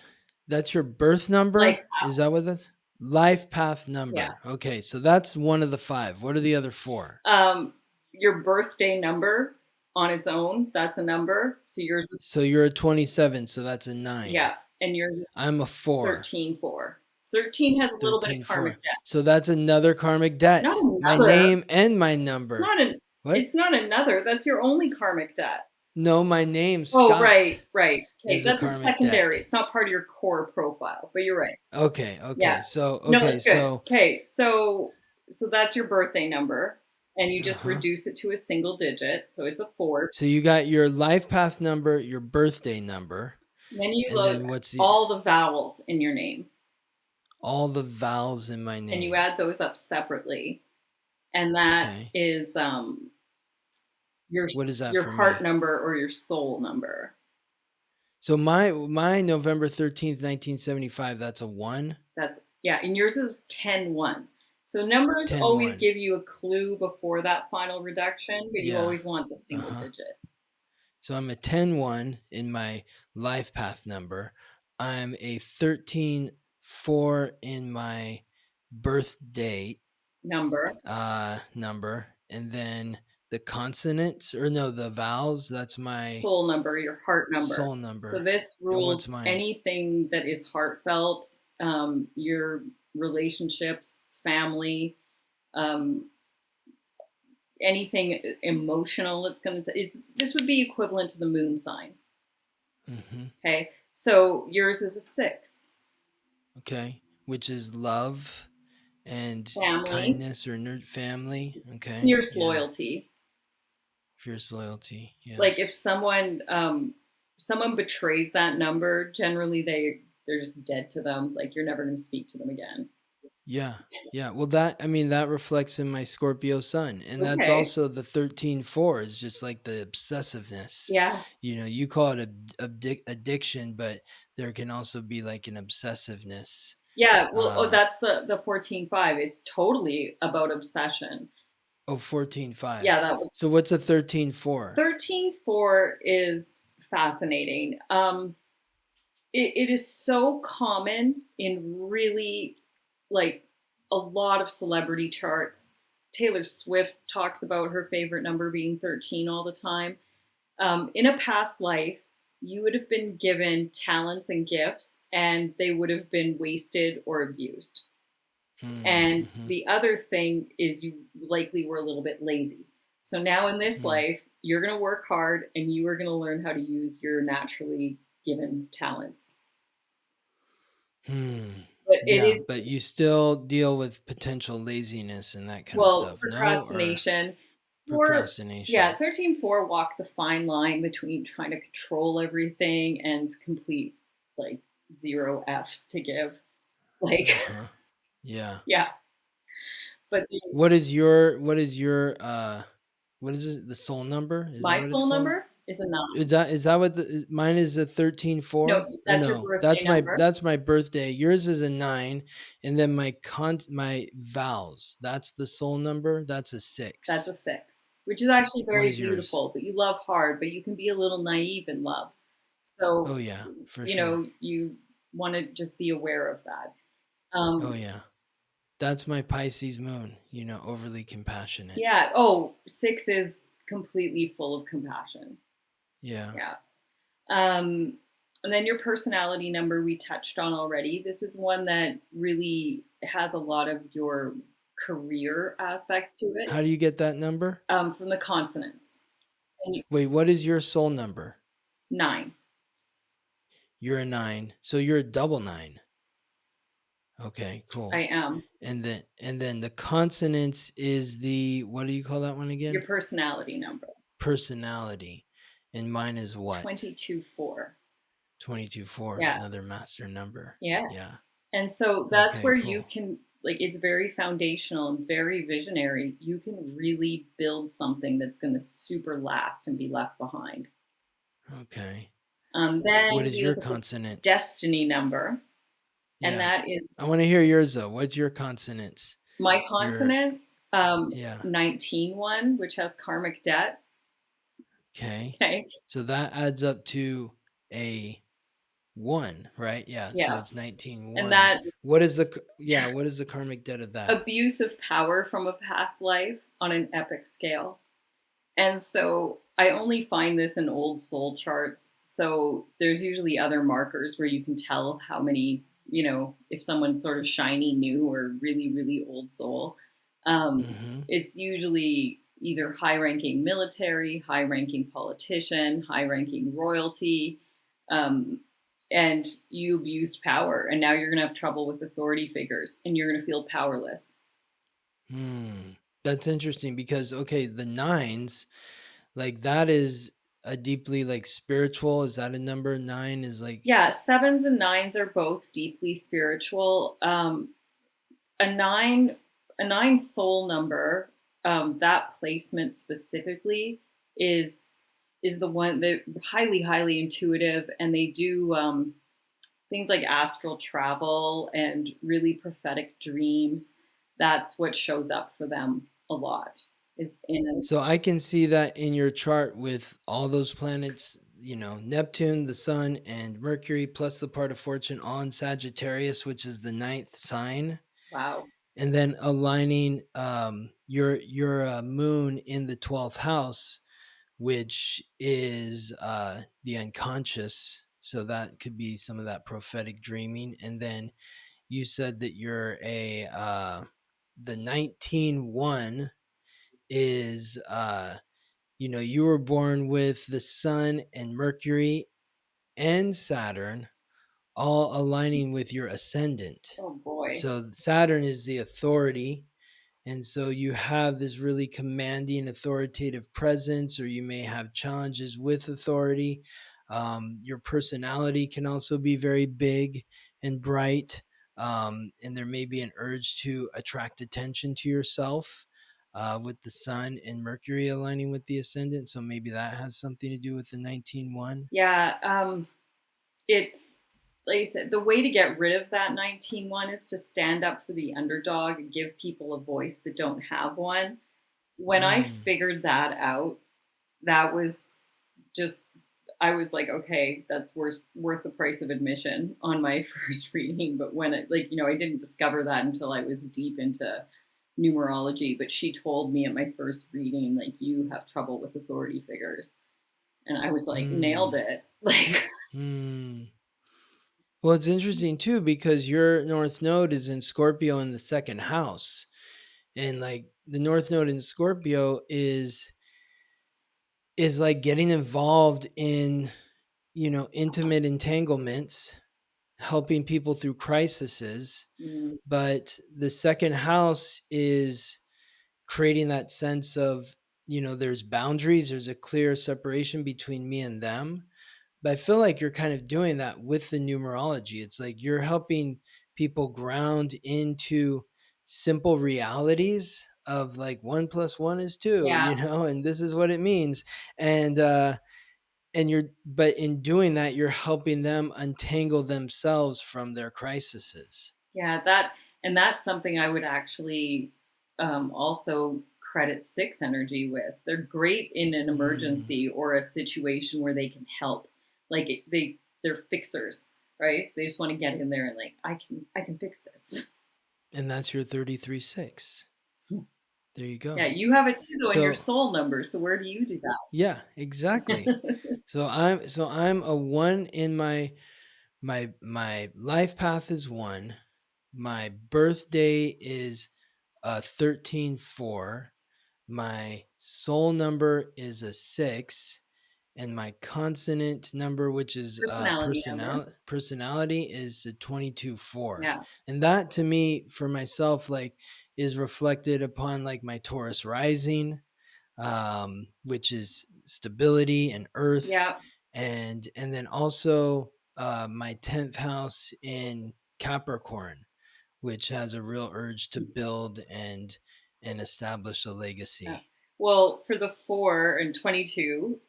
S1: Like,
S2: number? Is that what that's? Life path
S1: yeah.
S2: number. Okay, so that's one of the five. What are the other four?
S1: Um, your birthday number on its own, that's a number. So yours is,
S2: So you're a 27, so that's a 9.
S1: yeah, and yours is
S2: I'm a 4.
S1: 13-4. 13 has a little bit of
S2: 13-4.
S1: karmic debt.
S2: So that's another karmic
S1: Not
S2: debt. My
S1: another.
S2: name and my
S1: It's
S2: number.
S1: not an.
S2: What?
S1: It's not another. That's your only karmic debt.
S2: No, my name,
S1: Oh, right,
S2: Scott,
S1: right. Okay,
S2: is a
S1: that's a
S2: karmic
S1: secondary.
S2: debt.
S1: It's not part of your core profile, but you're right.
S2: Okay,
S1: Yeah.
S2: okay. So
S1: No,
S2: okay,
S1: that's good.
S2: so
S1: Okay, so So that's your birthday number, and you just
S2: Uh-huh.
S1: reduce it to a single digit. So it's a 4.
S2: So you got your life path number, your birthday number,
S1: Then you
S2: and
S1: load
S2: then what's the
S1: all the vowels in your name,
S2: all the vowels in my
S1: and you
S2: name.
S1: add those up separately. And that
S2: Okay.
S1: is your
S2: What is that
S1: your
S2: for
S1: heart
S2: me?
S1: number or your soul number.
S2: So my November 13th, 1975, that's a 1,
S1: Yeah, and yours is 10-1. So numbers
S2: 10
S1: always
S2: 1.
S1: give you a clue before that final reduction, but you
S2: Yeah.
S1: always want the single
S2: Uh-huh.
S1: digit
S2: So I'm a 10-1 in my life path number. I'm a 13-4 in my birth date
S1: number,
S2: number. And then the consonants, or no, the vowels, that's my
S1: soul number, your heart number.
S2: soul
S1: So
S2: number.
S1: this
S2: And
S1: rules
S2: what's mine?
S1: anything that is heartfelt, your relationships, family, um, anything emotional. It's going to. This would be equivalent to the moon sign.
S2: Mm-hmm.
S1: Okay, so yours is a 6.
S2: Okay. Which is love and
S1: Family,
S2: kindness or family. Okay.
S1: fierce
S2: Yeah.
S1: loyalty.
S2: Fierce loyalty.
S1: Like if
S2: Yes.
S1: someone betrays that number, generally they're just dead to them. Like you're never going to speak to them again.
S2: Yeah. Yeah. Well, that reflects in my Scorpio sun. And that's
S1: Okay.
S2: also the 13-4 is just like the obsessiveness.
S1: Yeah.
S2: You call it addiction, but there can also be like an obsessiveness.
S1: Yeah. Well, oh,
S2: Uh,
S1: that's the 14-5. It's totally about obsession.
S2: oh,
S1: Yeah,
S2: 14-5.
S1: that was
S2: So what's a 13-4?
S1: 13-4 is fascinating. It is so common in really like a lot of celebrity charts. Taylor Swift talks about her favorite number being 13 all the time. In a past life, you would have been given talents and gifts, and they would have been wasted or abused. And
S2: Mm-hmm.
S1: the other thing is, you likely were a little bit lazy. So now in this
S2: Mm.
S1: life, you're going to work hard and you are going to learn how to use your naturally given talents.
S2: Hmm.
S1: But it
S2: Yeah,
S1: is,
S2: but you still deal with potential laziness and that kind of
S1: well,
S2: stuff, no? Or
S1: procrastination. Or,
S2: procrastination.
S1: yeah, 13-4 walks a fine line between trying to control everything and complete like zero F's to give. Like,
S2: Uh-huh. Yeah.
S1: yeah. But
S2: What is it? The soul number? Is that
S1: my
S2: what it's
S1: soul
S2: called?
S1: number is a 9.
S2: Is that what mine is, a
S1: No,
S2: 13-4? Or
S1: that's your
S2: no,
S1: birthday number.
S2: that's my birthday. Yours is a 9, and then my vowels. That's the soul number. That's a
S1: That's
S2: 6.
S1: a 6, which is actually
S2: What
S1: very
S2: is yours?
S1: beautiful. But you love hard, but you can be a little naive in love.
S2: Oh
S1: So,
S2: yeah, for sure.
S1: you want to just be aware of that.
S2: Oh
S1: Um,
S2: yeah. That's my Pisces moon, overly compassionate.
S1: yeah. Oh, 6 is completely full of compassion.
S2: Yeah.
S1: Yeah. Um, and then your personality number we touched on already. This is one that really has a lot of your career aspects to it,
S2: How do you get that number?
S1: from the consonants. And
S2: Wait, what is your soul number?
S1: 9.
S2: You're a 9. So you're a double 9. Okay,
S1: I
S2: cool.
S1: am.
S2: And then the consonants is the, what do you call that one
S1: Your
S2: again?
S1: personality number,
S2: Personality. And mine is what?
S1: 22-4.
S2: 22-4,
S1: Yeah.
S2: another master number.
S1: Yes.
S2: Yeah.
S1: And so that's
S2: Okay,
S1: where you
S2: cool.
S1: can, like, it's very foundational and very visionary. You can really build something that's going to super last and be left behind.
S2: Okay. What
S1: Then
S2: is
S1: we
S2: your
S1: look at the
S2: consonants?
S1: destiny number, and
S2: Yeah.
S1: that is
S2: I want to hear yours though. What's your consonants?
S1: my
S2: Your
S1: consonants.
S2: Yeah.
S1: 19-1, which has karmic debt.
S2: Okay.
S1: Okay.
S2: So that adds up to a 1, right? Yeah. So
S1: Yeah.
S2: it's 19
S1: And
S2: 1.
S1: that
S2: What is the karmic debt of that?
S1: abuse of power from a past life on an epic scale. And so I only find this in old soul charts. So there's usually other markers where you can tell how many, if someone's sort of shiny new or really, really old soul.
S2: Mm-hmm.
S1: It's usually either high ranking military, high ranking politician, high ranking royalty. Um, and you abused power. And now you're going to have trouble with authority figures and you're going to feel powerless.
S2: Hmm. That's interesting because okay, the nines, like that is a deeply like spiritual. Is that a number? Nine is like
S1: Yeah, sevens and nines are both deeply spiritual. A nine, a nine soul number, that placement specifically is is the one that highly intuitive, and they do things like astral travel and really prophetic dreams. That's what shows up for them a lot. Is in
S2: so I can see that in your chart with all those planets, Neptune, the Sun, and Mercury, plus the part of fortune on Sagittarius, which is the ninth sign,
S1: wow.
S2: and then aligning your moon in the 12th house, which is the unconscious. So that could be some of that prophetic dreaming. And then you said that you're the 19-1 is, you were born with the sun and Mercury and Saturn all aligning with your ascendant.
S1: Oh boy.
S2: So Saturn is the authority. And so you have this really commanding, authoritative presence, or you may have challenges with authority. Your personality can also be very big and bright. And there may be an urge to attract attention to yourself with the sun and Mercury aligning with the ascendant. So maybe that has something to do with the 19-1.
S1: Yeah, it's like I said, the way to get rid of that 19-1 is to stand up for the underdog and give people a voice that don't have one. When I
S2: Mm,
S1: figured that out, that was just I was like, okay, that's worth the price of admission on my first reading. But when it like, I didn't discover that until I was deep into numerology. But she told me at my first reading, like, you have trouble with authority figures. And I was like, nailed
S2: mm,
S1: it. Like,
S2: mm. Well, it's interesting too because your North Node is in Scorpio in the second house. And like the North Node in Scorpio is like getting involved in, intimate entanglements, helping people through crises.
S1: mm,
S2: But the second house is creating that sense of, there's boundaries, there's a clear separation between me and them. But I feel like you're kind of doing that with the numerology. It's like you're helping people ground into simple realities of like 1 + 1 is 2,
S1: yeah,
S2: and this is what it means. And but in doing that, you're helping them untangle themselves from their crises.
S1: yeah, that's something I would actually also credit six energy with. They're great in an
S2: Mm.
S1: emergency or a situation where they can help. Like they're fixers, right? So they just want to get in there and like I can fix this.
S2: And that's your 33-6. There you
S1: Yeah,
S2: go.
S1: you have it too though in your
S2: So
S1: soul number. So where do you do
S2: yeah, exactly.
S1: that?
S2: So I'm a one in my life path is one. My birthday is 13-4. My soul number is a 6, and my consonant number, which is
S1: Personality number.
S2: personality, is a 22-4.
S1: Yeah,
S2: And that to me, for myself, like is reflected upon like my Taurus rising, which is stability and earth,
S1: yeah.
S2: and then also my 10th house in Capricorn, which has a real urge to build and establish a
S1: Yeah.
S2: legacy.
S1: Well, for the 4 and 22,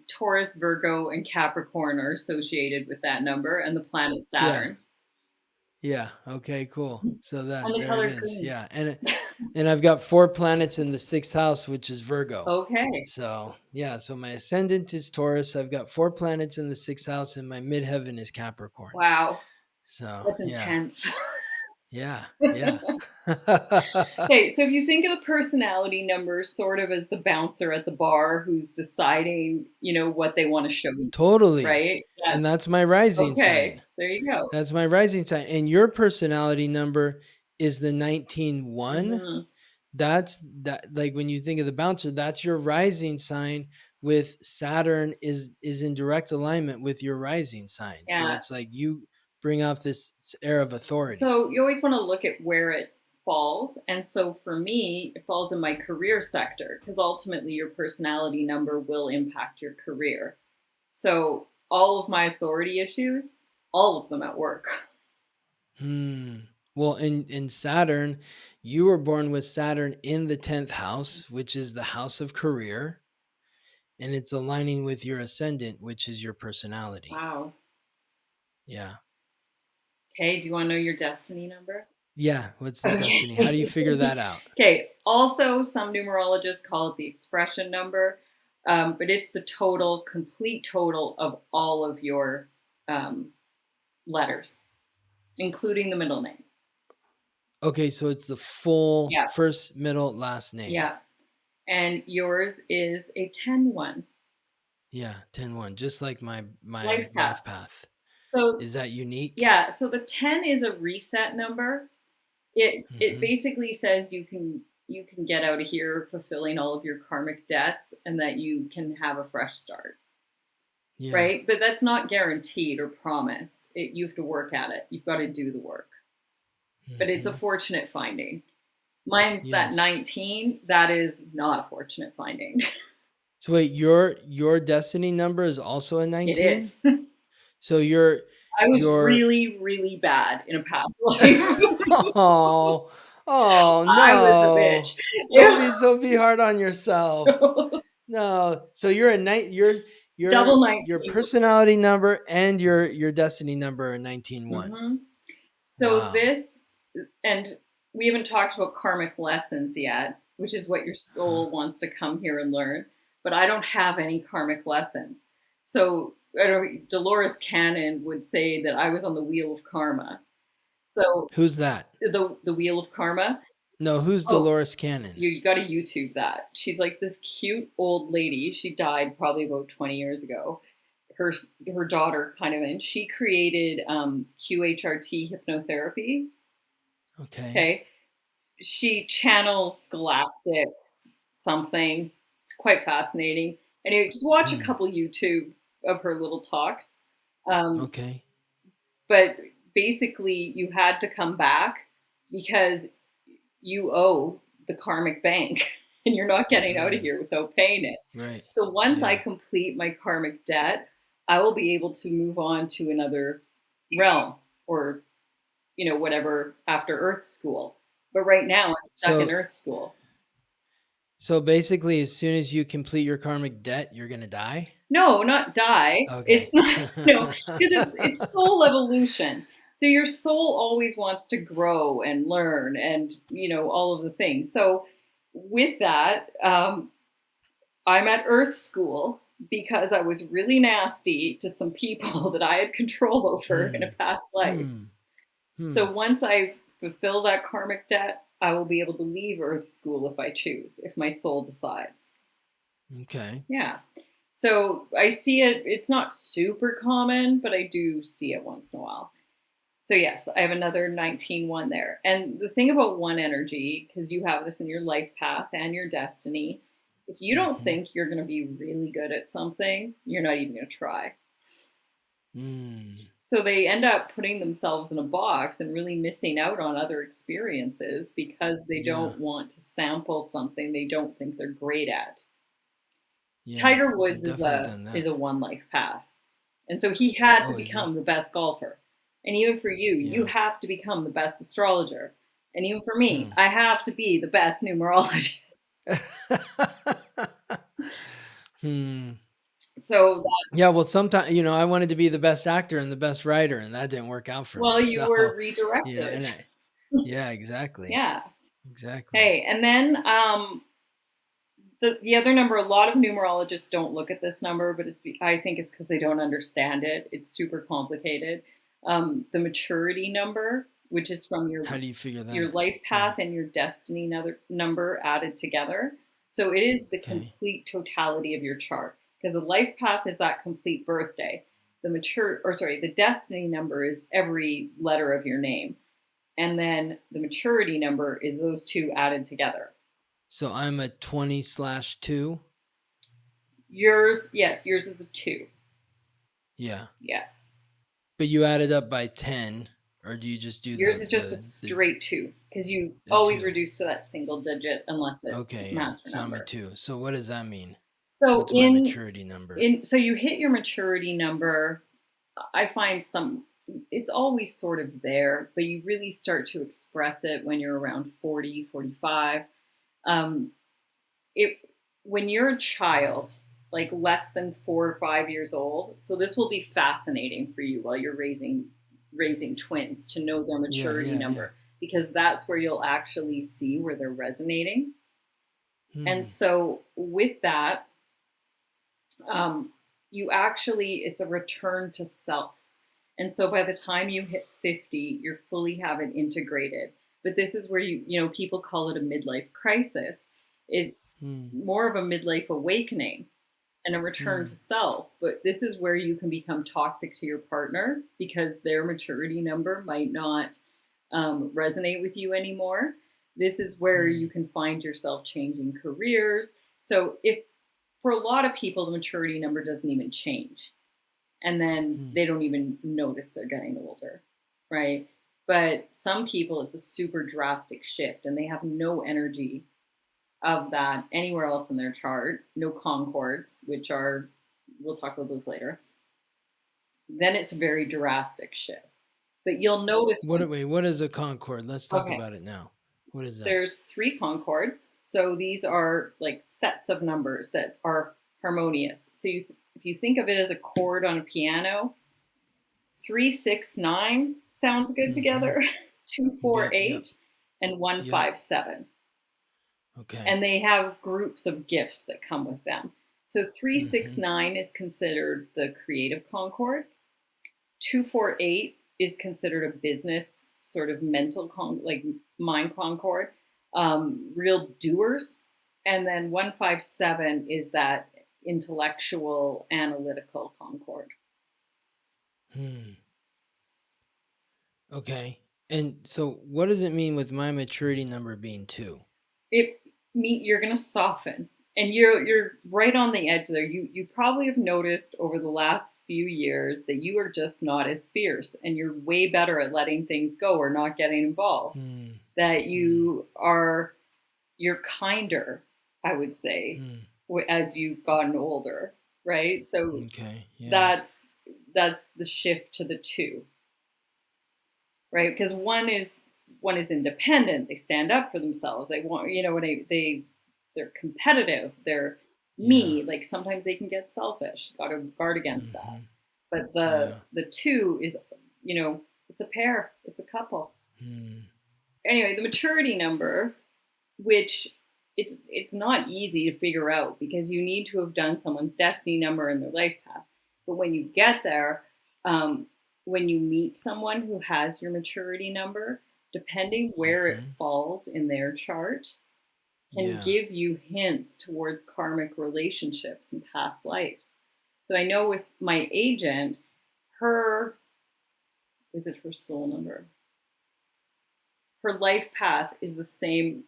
S1: Taurus, Virgo, and Capricorn are associated with that number and the planet
S2: Yeah,
S1: Saturn.
S2: yeah. Okay, cool. So
S1: And
S2: that
S1: the
S2: there it
S1: color
S2: is.
S1: green.
S2: Yeah, and I've got 4 planets in the 6th house, which is Virgo.
S1: Okay.
S2: So yeah, so my ascendant is Taurus. I've got 4 planets in the 6th house, and my midheaven is Capricorn.
S1: Wow.
S2: So
S1: That's
S2: yeah,
S1: intense.
S2: yeah, yeah.
S1: Okay, so if you think of the personality number sort of as the bouncer at the bar who's deciding, what they want to show you,
S2: Totally.
S1: right? Yeah.
S2: And that's my rising
S1: Okay.
S2: sign.
S1: There you go.
S2: That's my rising sign. And your personality number is the 19-1.
S1: Hmm.
S2: That's that like when you think of the bouncer, that's your rising sign with Saturn is in direct alignment with your rising sign. So
S1: Yeah.
S2: it's like you bring off this air of authority.
S1: So you always want to look at where it falls. And so for me, it falls in my career sector because ultimately your personality number will impact your career. So all of my authority issues, all of them at work.
S2: Well, in Saturn, you were born with Saturn in the 10th house, which is the house of career, and it's aligning with your ascendant, which is your personality.
S1: Wow.
S2: Yeah.
S1: Okay, do you want to know your destiny number?
S2: Yeah. What's the destiny? How do you figure that out?
S1: Okay, also some numerologists call it the expression number, but it's the total, complete total of all of your letters, including the middle name.
S2: Okay, so it's the full
S1: Yeah,
S2: first, middle, last name.
S1: yeah. And yours is a 10-1.
S2: Yeah, 10-1, just like my
S1: Life path.
S2: life path.
S1: So
S2: Is that unique?
S1: yeah, so the 10 is a reset number. It basically says you can get out of here fulfilling all of your karmic debts and that you can have a fresh start.
S2: Yeah.
S1: Right? But that's not guaranteed or promised. You have to work at it. You've got to do the work. But it's a fortunate finding. Mine's that 19. That is not a fortunate finding.
S2: So wait, your destiny number is also a 19?
S1: It is.
S2: So you're
S1: I was really, really bad in a past life.
S2: oh no.
S1: I was a bitch.
S2: Don't be hard on yourself. No. So you're a night
S1: Double 19.
S2: your personality number and your destiny number are 19-1.
S1: Mm-hmm. So this, and we haven't talked about karmic lessons yet, which is what your soul wants to come here and learn. But I don't have any karmic lessons. So Dolores Cannon would say that I was on the wheel of karma. So
S2: who's that?
S1: The wheel of karma.
S2: No, who's Dolores Cannon?
S1: You got to YouTube that. She's like this cute old lady. She died probably about 20 years ago. Her daughter kind of, and she created QHRT hypnotherapy. Okay. She channels galactic something. It's quite fascinating. Anyway, just watch a couple YouTube of her little talks. But basically, you had to come back because you owe the karmic bank and you're not getting out of here without paying it.
S2: Right.
S1: So once I complete my karmic debt, I will be able to move on to another realm or, whatever after Earth school. But right now I'm stuck in Earth school.
S2: So basically, as soon as you complete your karmic debt, you're going to die?
S1: No, not die. Okay. It's not, because it's soul evolution. So your soul always wants to grow and learn and, all of the things. So with that, I'm at Earth school because I was really nasty to some people that I had control over in a past life. So once I fulfill that karmic debt, I will be able to leave Earth school if I choose, if my soul decides.
S2: Okay.
S1: Yeah. So I see it. It's not super common, but I do see it once in a while. So yes, I have another 19-1 there. And the thing about one energy, because you have this in your life path and your destiny, if you don't think you're going to be really good at something, you're not even going to try. So they end up putting themselves in a box and really missing out on other experiences because they don't want to sample something they don't think they're great at. Yeah, Tiger Woods is a one life path. And so he had to become the best golfer. And even for you, you have to become the best astrologer. And even for me, I have to be the best numerologist. So
S2: well, sometimes I wanted to be the best actor and the best writer, and that didn't work out for me.
S1: Well, you were redirected.
S2: Yeah, exactly.
S1: Yeah,
S2: exactly.
S1: Hey, and then the other number. A lot of numerologists don't look at this number, but I think it's because they don't understand it. It's super complicated. The maturity number, which is from your
S2: how do you figure that?
S1: Your life path and your destiny number added together. So it is the complete totality of your chart. Because the life path is that complete birthday. The destiny number is every letter of your name. And then the maturity number is those two added together.
S2: So I'm a 20/2?
S1: Yours is a 2.
S2: Yeah.
S1: Yes.
S2: But you added up by 10 or do you just do
S1: Yours is
S2: the
S1: just a
S2: the
S1: straight 2 because you
S2: the
S1: always
S2: two?
S1: reduce to that single digit unless it's
S2: Okay, yeah.
S1: master
S2: So I'm a
S1: number.
S2: two. So what does that mean?
S1: So
S2: What's my maturity number?
S1: so you hit your maturity number. I find it's always sort of there, but you really start to express it when you're around 40, 45. Um, it when you're a child, like less than 4 or 5 years old. So this will be fascinating for you while you're raising twins to know their
S2: Yeah,
S1: maturity
S2: yeah, yeah.
S1: number because that's where you'll actually see where they're resonating. And
S2: Hmm.
S1: so with that, um, it's a return to self. And so by the time you hit 50, you're fully have it integrated. But this is where people call it a midlife crisis. It's
S2: Hmm.
S1: more of a midlife awakening and a return
S2: Hmm.
S1: to self. But this is where you can become toxic to your partner because their maturity number might not resonate with you anymore. This is where
S2: Hmm.
S1: you can find yourself changing careers. So, if for a lot of people, the maturity number doesn't even change, and then
S2: Hmm.
S1: they don't even notice they're getting older, right? But some people, it's a super drastic shift, and they have no energy of that anywhere else in their chart, no concords, which are, we'll talk about those later. Then it's a very drastic shift. But you'll notice when,
S2: What is a concord? Let's talk
S1: okay,
S2: about it now. What is that?
S1: there's three concords. So these are like sets of numbers that are harmonious. So if you think of it as a chord on a piano, 3, 6, 9 sounds good
S2: Mm-hmm.
S1: together, two, four,
S2: Yep, yep,
S1: eight, and one,
S2: yep.
S1: 5, 7.
S2: Okay.
S1: And they have groups of gifts that come with them. So three, six,
S2: Mm-hmm.
S1: nine is considered the creative concord. 2, 4, 8 is considered a business sort of like mind concord, real doers. And then 1, 5, 7 is that intellectual, analytical concord.
S2: Hmm. Okay. And so what does it mean with my maturity number being two?
S1: You're going to soften, and you're right on the edge there. You probably have noticed over the last few years that you are just not as fierce, and you're way better at letting things go or not getting involved.
S2: Hmm.
S1: That
S2: Hmm.
S1: you're kinder, I would say,
S2: Hmm.
S1: as you've gotten older, right? So
S2: Okay. Yeah.
S1: that's that's the shift to the two, right? Because one is independent. They stand up for themselves. They want, they're competitive. They're
S2: Yeah.
S1: me. Like sometimes they can get selfish. Got to guard against that.
S2: Mm-hmm.
S1: But
S2: Yeah.
S1: the two is, it's a pair. It's a couple.
S2: Hmm.
S1: Anyway, the maturity number, which it's not easy to figure out because you need to have done someone's destiny number in their life path. But when you get there, um, when you meet someone who has your maturity number, depending where it
S2: Mm-hmm.
S1: falls in their chart, can
S2: Yeah.
S1: give you hints towards karmic relationships and past lives. So I know with my agent, her is it her soul number? Her life path is the same.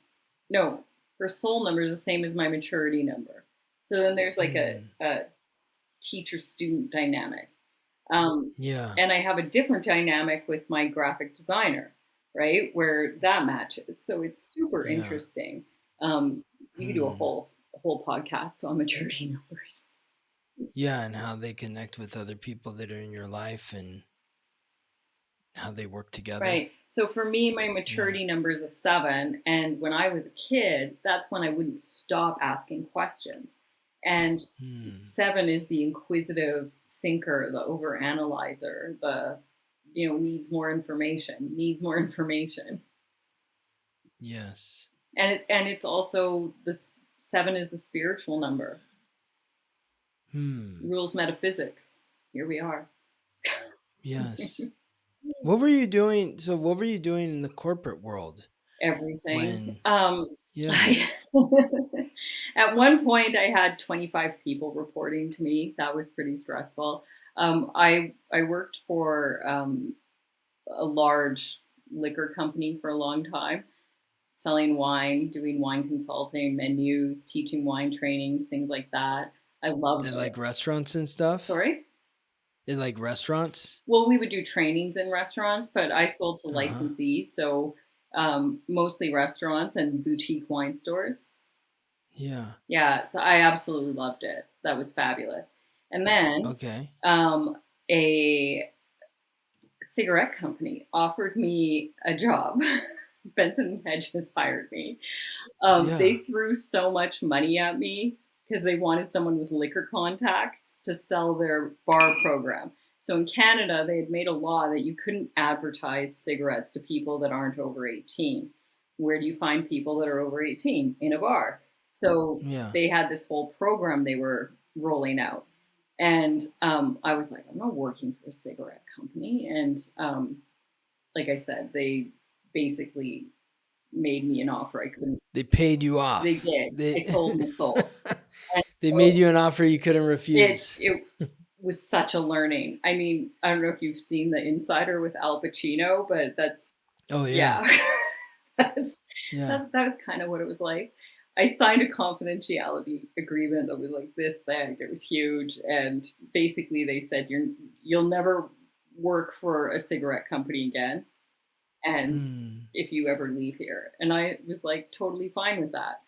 S1: No, her soul number is the same as my maturity number. So then there's like a,
S2: Hmm.
S1: a teacher student dynamic. Um,
S2: Yeah.
S1: and I have a different dynamic with my graphic designer, right? Where that matches. So it's super
S2: Yeah.
S1: interesting. You could do a
S2: Hmm.
S1: whole podcast on maturity numbers.
S2: Yeah, and how they connect with other people that are in your life and how they work together.
S1: Right. So for me, my
S2: Yeah.
S1: maturity number is a 7. And when I was a kid, that's when I wouldn't stop asking questions. And
S2: Hmm.
S1: 7 is the inquisitive thinker, the overanalyzer, needs more information.
S2: Yes.
S1: And it's also this 7 is the spiritual number,
S2: Hmm.
S1: rules metaphysics. Here we are.
S2: Yes. What were you doing? So, what were you doing in the corporate world
S1: Everything.
S2: when? Yeah.
S1: I at one point I had 25 people reporting to me. That was pretty stressful. I worked for a large liquor company for a long time, selling wine, doing wine consulting, menus, teaching wine trainings, things like that. I loved
S2: At
S1: it.
S2: like restaurants and stuff?
S1: Sorry.
S2: Like restaurants?
S1: Well, we would do trainings in restaurants, but I sold to
S2: Uh-huh.
S1: licensees, so mostly restaurants and boutique wine stores.
S2: Yeah.
S1: Yeah, so I absolutely loved it. That was fabulous. And then
S2: Okay.
S1: um, a cigarette company offered me a job. Benson Hedges hired me.
S2: Yeah.
S1: They threw so much money at me because they wanted someone with liquor contacts to sell their bar program. So in Canada, they had made a law that you couldn't advertise cigarettes to people that aren't over 18. Where do you find people that are over 18? In a bar. So
S2: Yeah.
S1: they had this whole program they were rolling out. And I was like, I'm not working for a cigarette company. And like I said, they basically made me an offer I couldn't.
S2: They paid you
S1: They
S2: off.
S1: did.
S2: They
S1: I sold my soul. And
S2: they made
S1: so
S2: you an offer you couldn't
S1: it
S2: refuse.
S1: it was such a learning. I mean, I don't know if you've seen The Insider with Al Pacino, but that's
S2: Oh yeah.
S1: yeah. that's
S2: Yeah.
S1: that was kind of what it was like. I signed a confidentiality agreement that was like this thing. It was huge, and basically they said you'll never work for a cigarette company again, and
S2: Hmm.
S1: if you ever leave here. And I was like totally fine with that.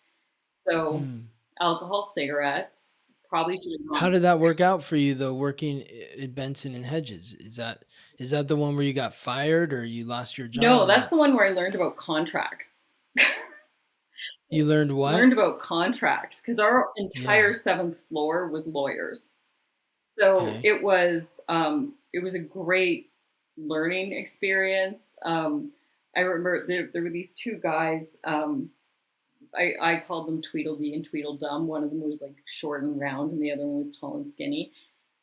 S1: So
S2: Hmm.
S1: alcohol, cigarettes, probably should have
S2: How
S1: gone.
S2: did that work out for you though, working in Benson and Hedges? Is that the one where you got fired or you lost your
S1: No,
S2: job
S1: that's
S2: or
S1: the one where I learned about contracts.
S2: you learned
S1: Learned
S2: what?
S1: about contracts because our entire
S2: Yeah.
S1: seventh floor was lawyers. So
S2: Okay.
S1: it was a great learning experience. I remember there were these two guys. I called them Tweedledee and Tweedledum. One of them was like short and round, and the other one was tall and skinny.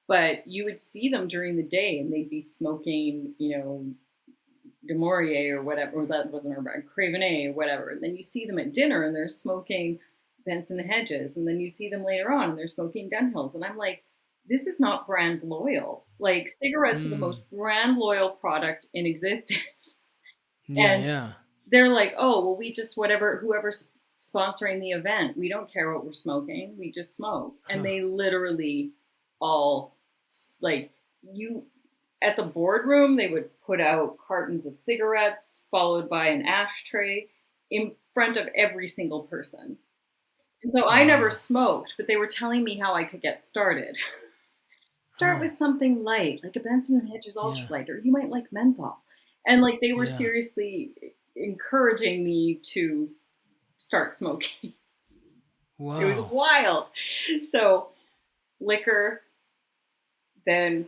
S1: But you would see them during the day, and they'd be smoking, de Maurier or whatever, or that wasn't her brand, Cravenet or whatever. And then you see them at dinner and they're smoking Benson Hedges. And then you see them later on and they're smoking Dunhills. And I'm like, this is not brand loyal. Like cigarettes are the
S2: Hmm.
S1: most brand loyal product in existence.
S2: Yeah,
S1: And
S2: yeah.
S1: they're like, oh, well, we just, whatever, whoever's sponsoring the event, we don't care what we're smoking. We just smoke. And
S2: Huh.
S1: they literally all, like, you, at the boardroom, they would put out cartons of cigarettes, followed by an ashtray in front of every single person. And so I never
S2: Wow.
S1: smoked, but they were telling me how I could get started. Start
S2: Huh.
S1: with something light, like a Benson and Hedges
S2: Yeah.
S1: ultralight, or you might like menthol. And like they were
S2: Yeah.
S1: seriously encouraging me to start smoking. It was
S2: Wow.
S1: wild. So liquor, then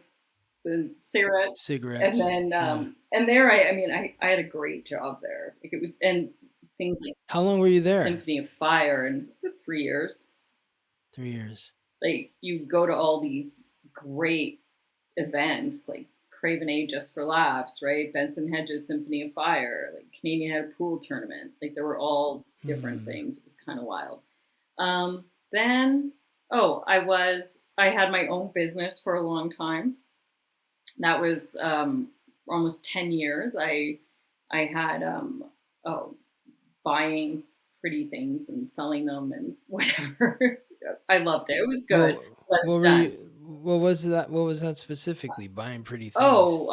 S1: the cigarettes, and
S2: Cigarettes.
S1: then
S2: Yeah.
S1: and there I mean I had a great job there. Like it was and things like
S2: How long were you there?
S1: Symphony of Fire and 3 years.
S2: 3 years.
S1: Like you go to all these great events like Craven A Just for Laughs, right? Benson Hedges Symphony of Fire, like Canadian had a pool tournament. Like there were all different
S2: Hmm.
S1: things. It was kind of wild. Then oh, I had my own business for a long time. That was almost 10 years. I had oh buying pretty things and selling them and whatever. I loved it. It was good.
S2: Well,
S1: But
S2: what
S1: it's
S2: were
S1: done.
S2: you what was that? What was that specifically? Buying pretty things.
S1: Oh,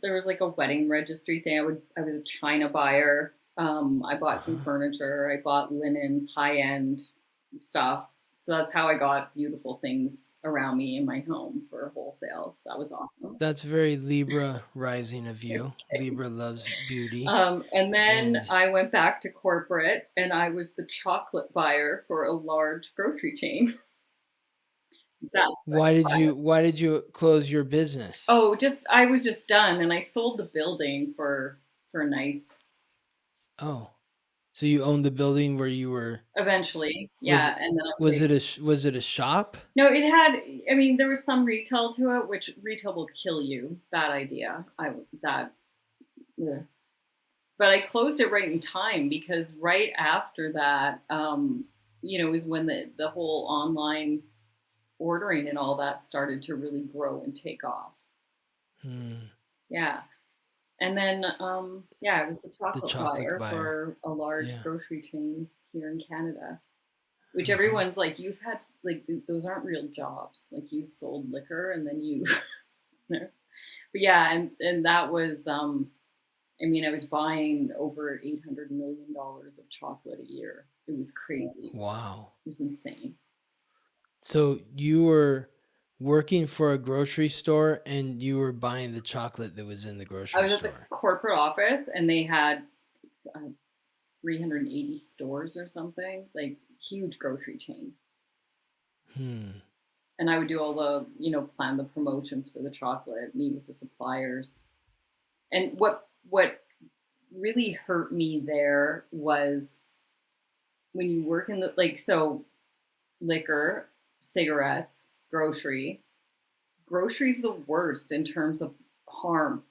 S1: there was like a wedding registry thing. I was a China buyer. I bought some
S2: Uh-huh.
S1: furniture. I bought linens, high end stuff. So that's how I got beautiful things around me in my home for wholesales. That was awesome.
S2: That's very Libra rising of you. Libra loves beauty.
S1: And then
S2: And
S1: I went back to corporate and I was the chocolate buyer for a large grocery chain. That's wild.
S2: why did you close your business?
S1: Oh, just I was just done and I sold the building for a nice
S2: Oh. So you owned the building where you were
S1: eventually.
S2: was
S1: Yeah, and then I was
S2: was
S1: like
S2: it was it a shop?
S1: no, it had I mean there was some retail to it which retail will kill you. Bad idea. I that ugh. But I closed it right in time because right after that was when the whole online ordering and all that started to really grow and take off.
S2: Hmm.
S1: Yeah. And then, yeah, I was a
S2: The
S1: chocolate
S2: chocolate
S1: buyer
S2: buyer.
S1: for a large
S2: Yeah.
S1: grocery chain here in Canada, which
S2: Uh-huh.
S1: everyone's like, you've had, like, those aren't real jobs. Like, you sold liquor and then you But yeah, and that was I mean, I was buying over $800 million of chocolate a year. It was crazy.
S2: Wow.
S1: It was insane.
S2: So you were working for a grocery store and you were buying the chocolate that was in the
S1: I
S2: grocery
S1: was at the
S2: store.
S1: corporate office and they had uh, 380 stores or something, like huge grocery chain.
S2: Hmm.
S1: And I would do all the, plan the promotions for the chocolate, meet with the suppliers. And what really hurt me there was when you work in the so liquor, cigarettes, groceries the worst in terms of harm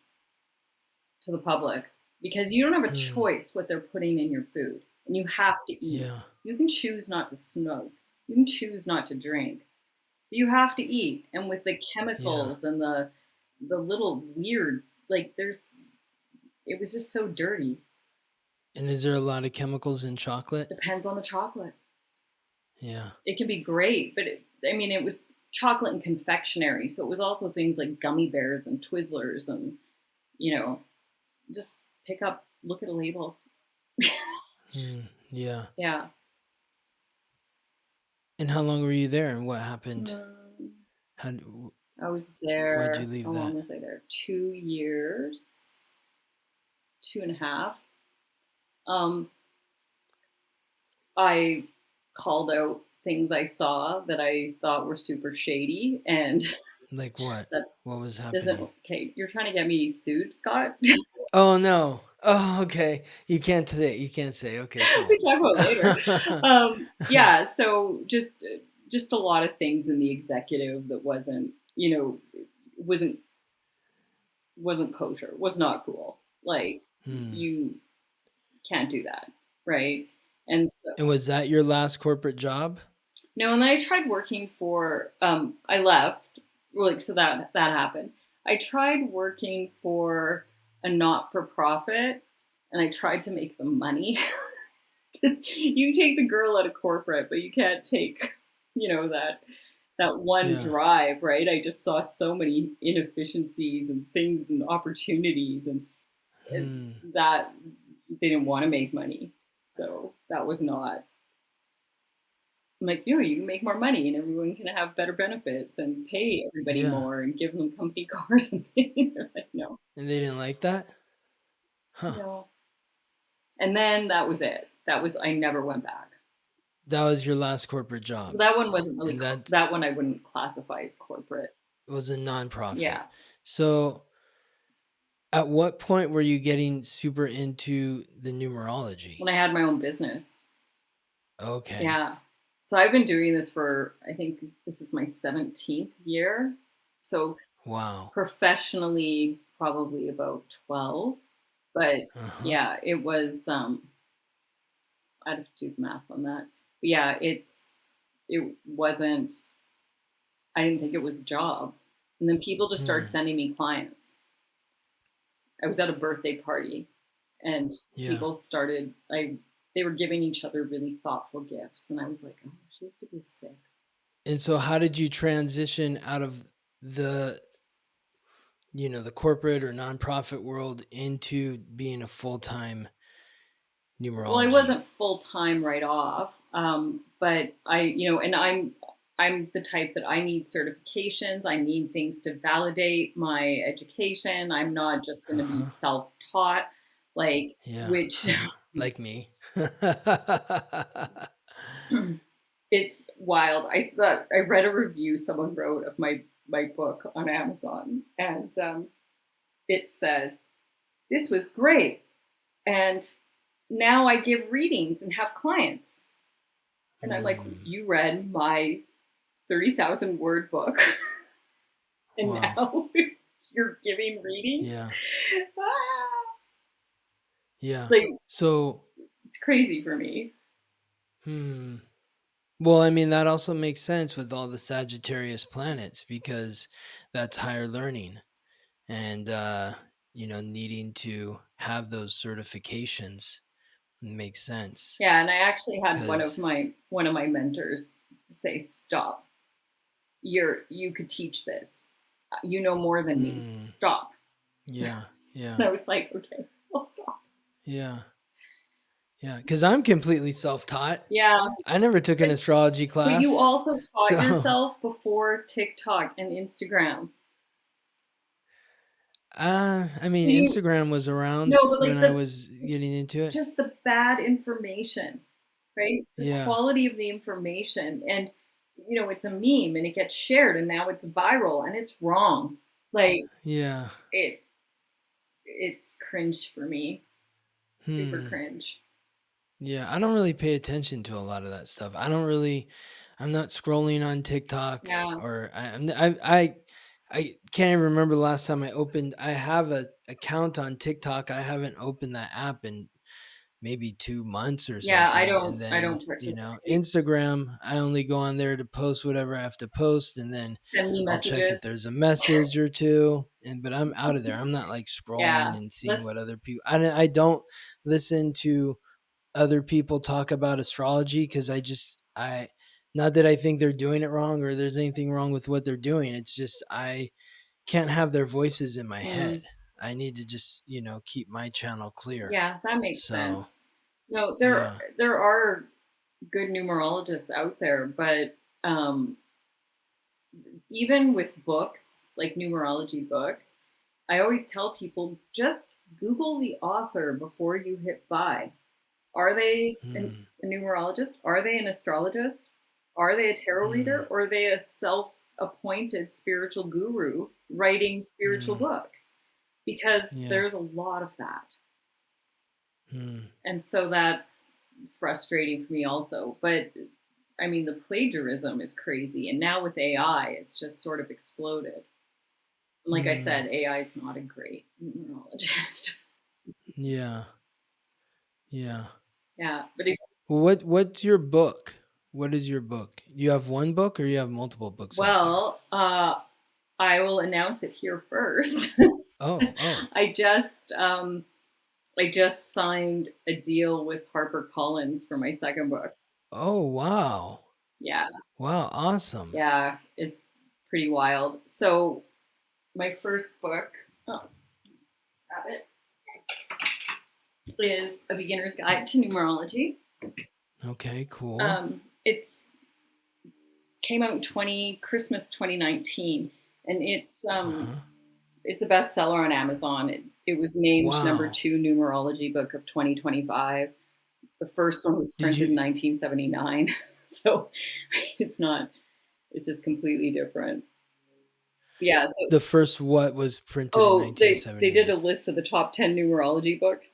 S1: to the public because you don't have a
S2: Hmm.
S1: choice what they're putting in your food and you have to eat.
S2: Yeah.
S1: You can choose not to smoke. You can choose not to drink. You have to eat. And with the
S2: Yeah.
S1: chemicals and the little weird there's it was just so dirty.
S2: And is there a lot of chemicals in chocolate?
S1: Depends on the chocolate.
S2: Yeah.
S1: It can be great, but I mean it was chocolate and confectionery, so it was also things like gummy bears and Twizzlers and you know, just look at a label.
S2: Hmm. Yeah.
S1: Yeah.
S2: And how long were you there and what happened?
S1: Um,
S2: How
S1: I was
S2: why'd you
S1: there.
S2: leave
S1: How long
S2: that?
S1: was I there? 2 years, two and a half. Um, I called out things I saw that I thought were super shady, and
S2: Like what?
S1: that
S2: What was
S1: doesn't.
S2: happening?
S1: Okay, you're trying to get me sued, Scott.
S2: Oh no. Oh, okay. You can't say. You can't say. Okay,
S1: We
S2: cool.
S1: talk about it later. Yeah, so just a lot of things in the executive that wasn't wasn't kosher, was not cool. Like
S2: Hmm.
S1: you can't do that, right? And so
S2: And was that your last corporate job?
S1: no, and then I tried working for I left, like so that happened. I tried working for a not for profit and I tried to make the money because you take the girl out of corporate, but you can't take, that one
S2: Yeah.
S1: drive, right? I just saw so many inefficiencies and things and opportunities, and
S2: Hmm.
S1: that they didn't want to make money. So that was not. I'm like, no, you can make more money and everyone can have better benefits and pay everybody
S2: Yeah.
S1: more and give them company cars and things. They're like, no,
S2: And they didn't like that? Huh.
S1: no. And then that was it. I never went back.
S2: That was your last corporate job.
S1: That one wasn't really,
S2: And that
S1: that one I wouldn't classify as corporate.
S2: was a nonprofit.
S1: Yeah.
S2: So, at what point were you getting super into the numerology?
S1: When I had my own business.
S2: Okay.
S1: Yeah. So I've been doing this for, I think this is my 17th year. So
S2: Wow.
S1: professionally, probably about 12. But
S2: Uh-huh.
S1: yeah, it was, I'd have to do the math on that. But yeah, it wasn't, I didn't think it was a job. And then people just started
S2: Hmm.
S1: sending me clients. I was at a birthday party and
S2: Yeah.
S1: people started, they were giving each other really thoughtful gifts. And I was like, oh, she used to be sick.
S2: And so how did you transition out of the the corporate or nonprofit world into being a full-time
S1: Well, I
S2: numerology?
S1: wasn't full time right off, but and I'm the type that I need certifications. I need things to validate my education. I'm not just going to be
S2: Uh-huh.
S1: self taught,
S2: Yeah.
S1: which
S2: Like me.
S1: it's wild. I read a review someone wrote of my book on Amazon, and it said this was great, and now I give readings and have clients. And I'm like,
S2: Hmm.
S1: you read my 30,000 word book and
S2: Wow.
S1: now you're giving readings?
S2: Yeah.
S1: Ah!
S2: Yeah.
S1: Like,
S2: So,
S1: it's crazy for me.
S2: hmm. Well, I mean, that also makes sense with all the Sagittarius planets because that's higher learning and needing to have those certifications makes sense
S1: Yeah, and I actually had
S2: because
S1: one of my mentors say, "Stop. You could teach this." You know more than me.
S2: Mm.
S1: Stop.
S2: Yeah.
S1: And
S2: Yeah.
S1: I was like, okay, I'll stop.
S2: Yeah. Yeah. Because I'm completely self-taught.
S1: Yeah.
S2: I never took an
S1: But,
S2: astrology
S1: but you
S2: class.
S1: also taught
S2: So,
S1: yourself before TikTok and Instagram.
S2: I mean,
S1: You
S2: Instagram was around
S1: no, but
S2: when
S1: like
S2: I was getting into it.
S1: just the bad information, right? The
S2: Yeah.
S1: quality of the information. And, it's a meme and it gets shared and now it's viral and it's wrong. Like
S2: Yeah.
S1: it it's cringe for me. Super
S2: Hmm.
S1: cringe.
S2: Yeah, I don't really pay attention to a lot of that stuff. I'm not scrolling on TikTok
S1: Yeah.
S2: or I can't even remember the last time I have a account on TikTok. I haven't opened that app in maybe 2 months or
S1: Yeah, I
S2: something. And
S1: don't I
S2: then,
S1: don't participate.
S2: Instagram, I only go on there to post whatever I have to post, and then
S1: Send me
S2: I'll check
S1: messages.
S2: if there's a message or two. But I'm out of there. I'm not like scrolling
S1: Yeah.
S2: and seeing
S1: Let's
S2: what other people. I don't listen to other people talk about astrology because I not that I think they're doing it wrong or there's anything wrong with what they're doing. It's just I can't have their voices in my head.
S1: mm,
S2: I need to just, keep my channel clear.
S1: yeah, that makes sense.
S2: So,
S1: No, there
S2: yeah.
S1: there are good numerologists out there, but even with books, like numerology books, I always tell people just Google the author before you hit buy. Are they
S2: Hmm.
S1: a numerologist? Are they an astrologist? Are they a tarot
S2: Hmm.
S1: reader? Or are they a self appointed spiritual guru writing spiritual
S2: Hmm.
S1: books? Because
S2: Yeah.
S1: there's a lot of that.
S2: Hmm.
S1: And so that's frustrating for me also. But I mean, the plagiarism is crazy. And now with AI, it's just sort of exploded. And like I
S2: Hmm.
S1: said, AI is not a great numerologist.
S2: Yeah. Yeah.
S1: Yeah. But if,
S2: What's your book? What is your book? You have one book or you have multiple books out there?
S1: well, I will announce it here first.
S2: Oh, oh.
S1: I just um, I just signed a deal with HarperCollins for my second book.
S2: Oh, wow.
S1: Yeah,
S2: Wow, awesome.
S1: yeah, it's pretty wild. So my first book, oh, have it, is A Beginner's Guide to Numerology.
S2: Okay, cool.
S1: It's came out in 20 Christmas 2019, and
S2: Uh-huh.
S1: it's a bestseller on Amazon. It was named number
S2: Wow.
S1: 2 numerology book of 2025. The first one was
S2: Did
S1: printed in
S2: you
S1: 1979, so it's not. It's just completely different. Yeah. So,
S2: the first what was printed in
S1: oh, they did
S2: 1979?
S1: a list of the top 10 numerology books.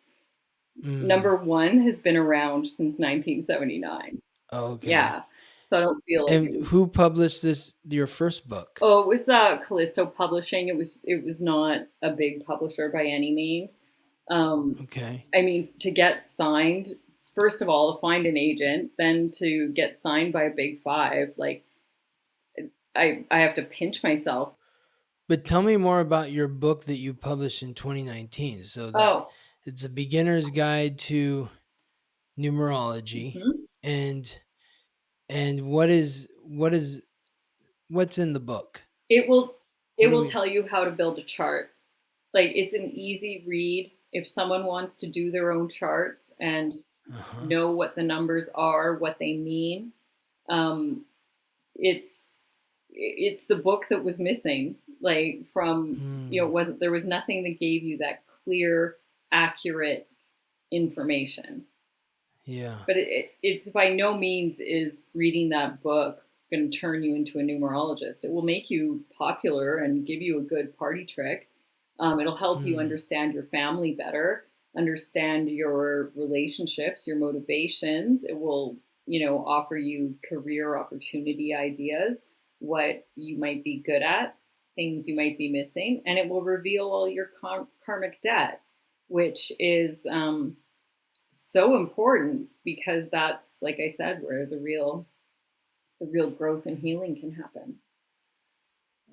S2: Mm,
S1: Number 1 has been around since 1979.
S2: okay.
S1: Yeah. So I don't feel like it
S2: And
S1: was.
S2: who published your first book?
S1: Oh, it was Callisto Publishing. It was not a big publisher by any means. Um,
S2: Okay.
S1: I mean, to get signed, first of all, to find an agent, then to get signed by a big five, like I have to pinch myself.
S2: But tell me more about your book that you published in 2019. So that
S1: Oh,
S2: it's a beginner's guide to numerology.
S1: mhm.
S2: And what's in the book?
S1: it will it
S2: What do
S1: will
S2: we
S1: tell you how to build a chart. Like it's an easy read if someone wants to do their own charts and
S2: Uh-huh.
S1: know what the numbers are, what they mean. Um, it's it's the book that was missing. Like from
S2: Hmm.
S1: was there was nothing that gave you that clear, accurate information.
S2: Yeah.
S1: But it by no means is reading that book going to turn you into a numerologist. It will make you popular and give you a good party trick. It'll help you
S2: Hmm.
S1: understand your family better, understand your relationships, your motivations. It will, offer you career opportunity ideas, what you might be good at, things you might be missing, and it will reveal all your karmic debt, which is so important because that's, like I said, where the real growth and healing can happen.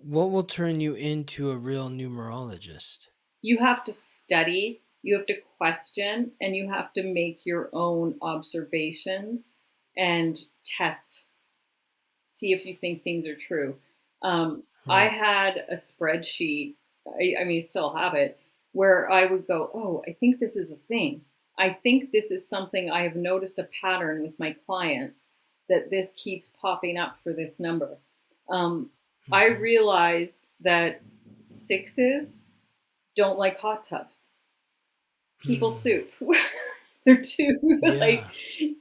S2: What will turn you into a real numerologist?
S1: You have to study, you have to question, and you have to make your own observations and test, see if you think things are true. Um, I
S2: Right.
S1: had a spreadsheet, I mean, still have it, where I would go, oh, I think this is a thing. I think this is something I have noticed a pattern with my clients that this keeps popping up for this number. Um, I
S2: Hmm.
S1: realized that sixes don't like hot tubs. People
S2: Hmm.
S1: soup. They're too like,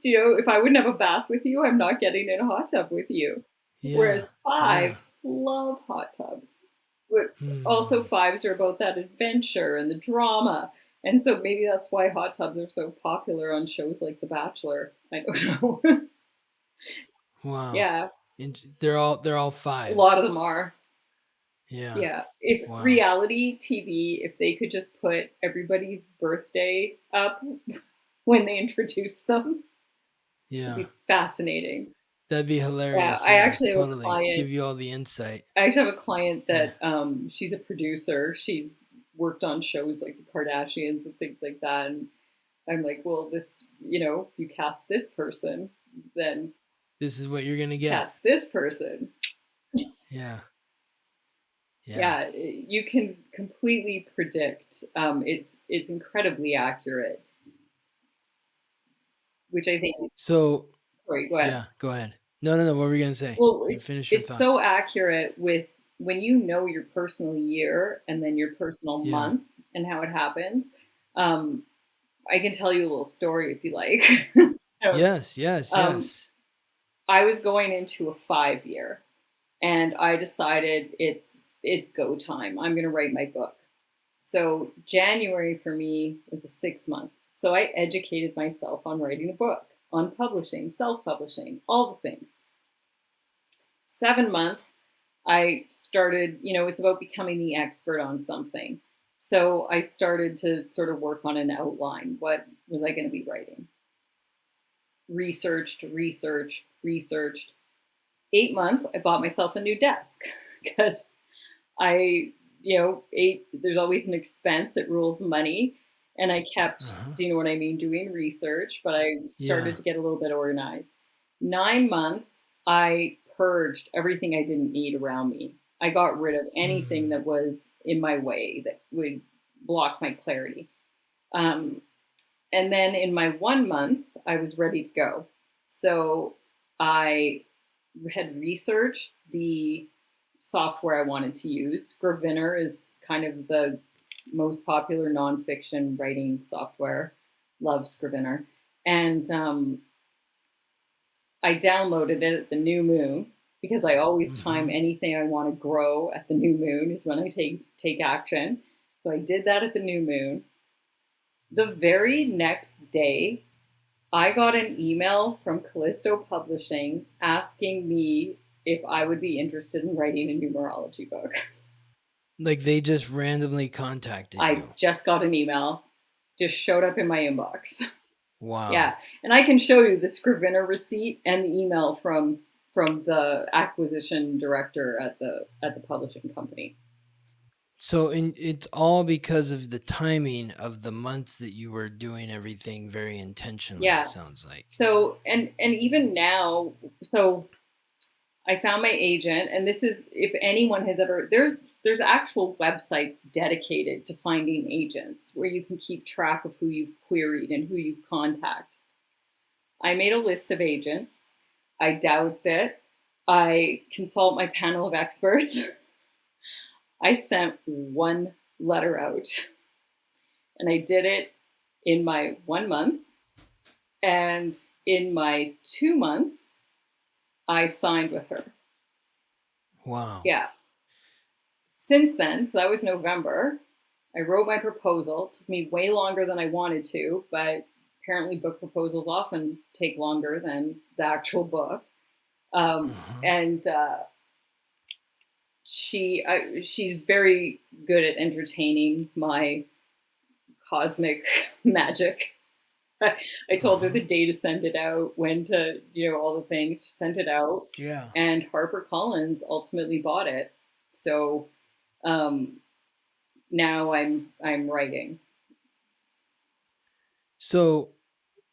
S2: Yeah.
S1: if I wouldn't have a bath with you, I'm not getting in a hot tub with you.
S2: Yeah.
S1: Whereas
S2: Yeah.
S1: fives love hot tubs. But also
S2: Hmm.
S1: fives are about that adventure and the drama. And so maybe that's why hot tubs are so popular on shows like The Bachelor. I don't know.
S2: Wow.
S1: Yeah,
S2: And they're all
S1: a lot of
S2: fives.
S1: them are.
S2: Yeah.
S1: Yeah. If
S2: Wow.
S1: reality TV, if they could just put everybody's birthday up when they introduce them, it'd
S2: Yeah.
S1: be fascinating.
S2: That'd be
S1: Yeah,
S2: hilarious. Yeah. Totally. Give you all the insight.
S1: I actually have a client
S2: Yeah.
S1: that she's a producer. She's worked on shows like the Kardashians and things like that. And I'm like, well, this, if you cast this person, then
S2: This is what you're gonna get.
S1: cast this person.
S2: Yeah. Yeah.
S1: Yeah, you can completely predict. It's incredibly accurate, which I think.
S2: So
S1: Sorry, go ahead.
S2: yeah, go ahead. No, no, no. What were you gonna say?
S1: Well,
S2: You finish your
S1: it's
S2: thought.
S1: so accurate with when you know your personal year and then your personal
S2: Yeah.
S1: month and how it happens. Um, I can tell you a little story if you like. So,
S2: Yes. Yes.
S1: um,
S2: Yes.
S1: I was going into a 5 year, and I decided it's go time. I'm going to write my book. So January for me was a 6 month. So I educated myself on writing a book, on publishing, self-publishing, all the things. 7 month, I started, it's about becoming the expert on something. So I started to sort of work on an outline. What was I going to be writing? Researched. 8 month, I bought myself a new desk because there's always an expense. It rules money. And I kept,
S2: Uh-huh.
S1: do you know what I mean, doing research, but I started
S2: Yeah.
S1: to get a little bit organized. 9 month, I purged everything I didn't need around me. I got rid of anything
S2: Hmm.
S1: that was in my way that would block my clarity. Um, and then in my 1 month, I was ready to go. So I had researched the software I wanted to use. Scrivener is kind of the most popular nonfiction writing software. Love Scrivener. And I downloaded it at the new moon because I always time
S2: Hmm.
S1: anything I want to grow at the new moon is when I take action. So I did that at the new moon. The very next day, I got an email from Callisto Publishing asking me if I would be interested in writing a numerology book.
S2: Like they just randomly contacted
S1: I
S2: you.
S1: just got an email, just showed up in my inbox. Yeah,
S2: Wow.
S1: and I can show you the Scrivener receipt and the email from the acquisition director at the publishing company.
S2: So it's all because of the timing of the months that you were doing everything very intentionally, it
S1: Yeah.
S2: sounds like.
S1: So and even now, so I found my agent, and this is if anyone has ever there's actual websites dedicated to finding agents where you can keep track of who you've queried and who you've contacted. I made a list of agents. I dowsed it. I consult my panel of experts. I sent one letter out, and I did it in my 1 month. And in my 2 month, I signed with her.
S2: Wow.
S1: Yeah. Since then, so that was November, I wrote my proposal. It took me way longer than I wanted to, but apparently book proposals often take longer than the actual book.
S2: Uh-huh.
S1: And she's very good at entertaining my cosmic magic. I told her the
S2: Uh-huh.
S1: day to send it out, when to, all the things. She sent it out,
S2: Yeah.
S1: and HarperCollins ultimately bought it. So um, now I'm writing.
S2: So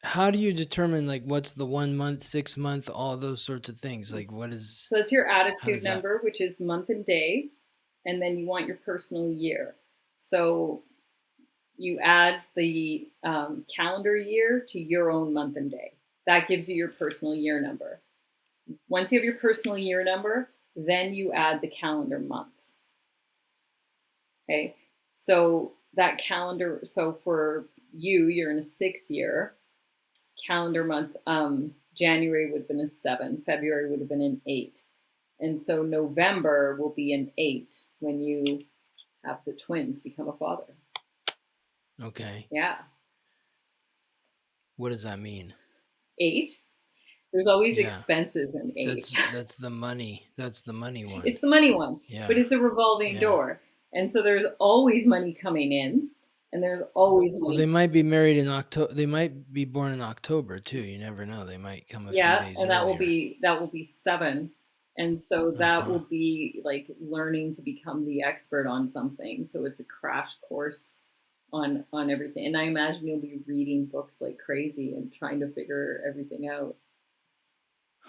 S2: how do you determine like what's the 1 month, 6 month, all those sorts of things? Like what is
S1: So that's your
S2: how
S1: attitude
S2: does that
S1: number, which is month and day, and then you want your personal year. So you add the calendar year to your own month and day. That gives you your personal year number. Once you have your personal year number, then you add the calendar month. Okay. So that calendar, so for you, you're in a 6 year calendar month. January would have been a 7, February would have been an 8. And so November will be an 8 when you have the twins become a father.
S2: okay?
S1: Yeah.
S2: What does that mean?
S1: 8. There's always
S2: Yeah.
S1: expenses in 8.
S2: That's the money. That's the money one.
S1: It's the money one, but
S2: Yeah.
S1: it's a revolving
S2: Yeah.
S1: door. And so there's always money coming in, and there's always
S2: Well,
S1: money.
S2: they might be married in October. They might be born in October too. You never know. They might come a few days
S1: And that will
S2: earlier.
S1: be 7. And so that
S2: Uh-huh.
S1: will be like learning to become the expert on something. So it's a crash course on everything. And I imagine you'll be reading books like crazy and trying to figure everything out.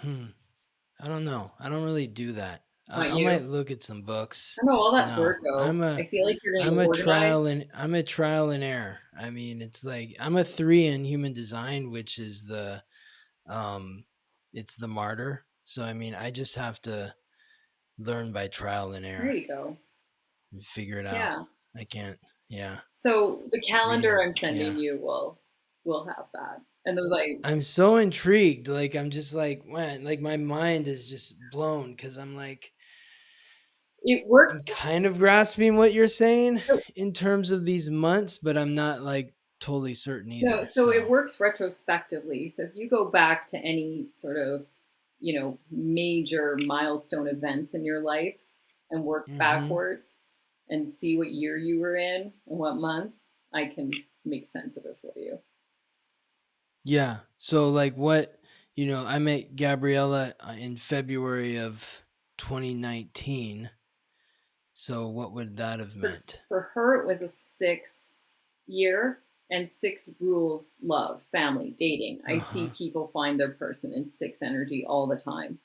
S2: I don't know. I don't really do that.
S1: Not
S2: I might
S1: you.
S2: look at some books.
S1: I know all that
S2: No,
S1: Virgo. I feel like you're going to organize.
S2: I'm a trial and error. I mean, it's like I'm a 3 in human design, which is um it's the martyr. So I mean, I just have to learn by trial and
S1: There
S2: error
S1: you go.
S2: and figure it out.
S1: Yeah.
S2: I can't. Yeah.
S1: So the calendar
S2: Reading.
S1: I'm
S2: Yeah.
S1: sending you will have that. And they're like,
S2: I'm so intrigued. Like I'm just like, when like my mind is just blown cuz I'm like
S1: it works.
S2: I'm kind of grasping what you're saying
S1: So,
S2: in terms of these months, but I'm not like totally certain
S1: no,
S2: either.
S1: so it
S2: So,
S1: works retrospectively. So if you go back to any sort of, major milestone events in your life and work
S2: mhm.
S1: backwards and see what year you were in and what month, I can make sense of it for you.
S2: Yeah. So like I met Gabriella in February of 2019. So what would that have meant?
S1: For her, it was a 6 year, and 6 rules love, family, dating. I see
S2: Uh-huh.
S1: people find their person in 6 energy all the time.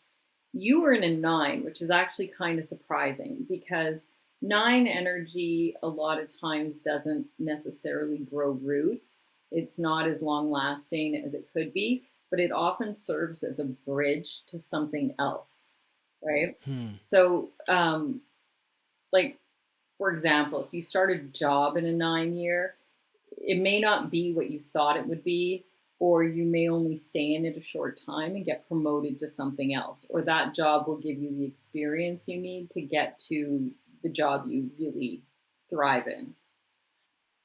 S1: You were in a 9, which is actually kind of surprising because 9 energy a lot of times doesn't necessarily grow roots. It's not as long lasting as it could be, but it often serves as a bridge to something else, right?
S2: Hmm.
S1: So, like, for example, if you start a job in a 9 year, it may not be what you thought it would be, or you may only stay in it a short time and get promoted to something else, or that job will give you the experience you need to get to the job you really thrive in.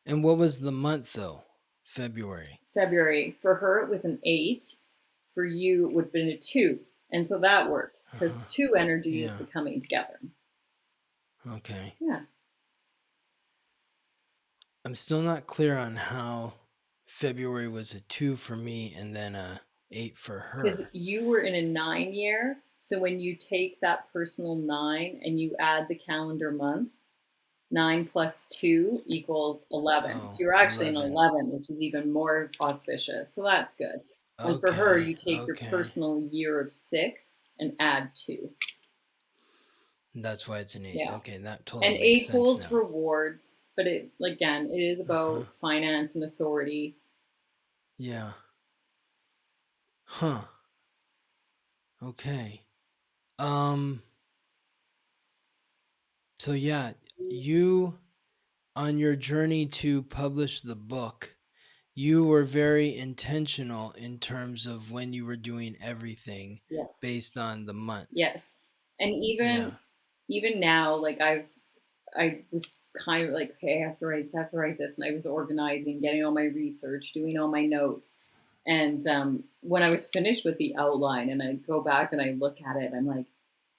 S2: And what was the month though? February.
S1: February, for her, it was an 8. For you, it would have been a 2. And so that works because
S2: Uh-huh.
S1: 2 energy is
S2: Yeah.
S1: the coming together.
S2: Okay.
S1: Yeah.
S2: I'm still not clear on how February was a 2 for me and then a 8 for
S1: Because
S2: her.
S1: you were in a 9 year. So when you take that personal 9 and you add the calendar month, 9 plus 2 equals 11. So
S2: Oh,
S1: you're actually in
S2: 11.
S1: 11, which is even more auspicious. So that's good. And for her,
S2: Okay.
S1: you take your
S2: Okay.
S1: personal year of 6 and add 2.
S2: That's why it's an 8.
S1: Yeah.
S2: Okay, that
S1: And
S2: totally makes
S1: 8
S2: sense
S1: holds
S2: now.
S1: rewards, but it, again, it is
S2: Uh-huh.
S1: about finance and authority.
S2: Yeah. Huh. Okay. Um so yeah, you on your journey to publish the book, you were very intentional in terms of when you were doing everything
S1: Yeah.
S2: based on the month.
S1: Yes. And
S2: Yeah.
S1: even now, like I was kind of like, okay, I have to write this, and I was organizing, getting all my research, doing all my notes. And when I was finished with the outline, and I go back and I look at it, I'm like,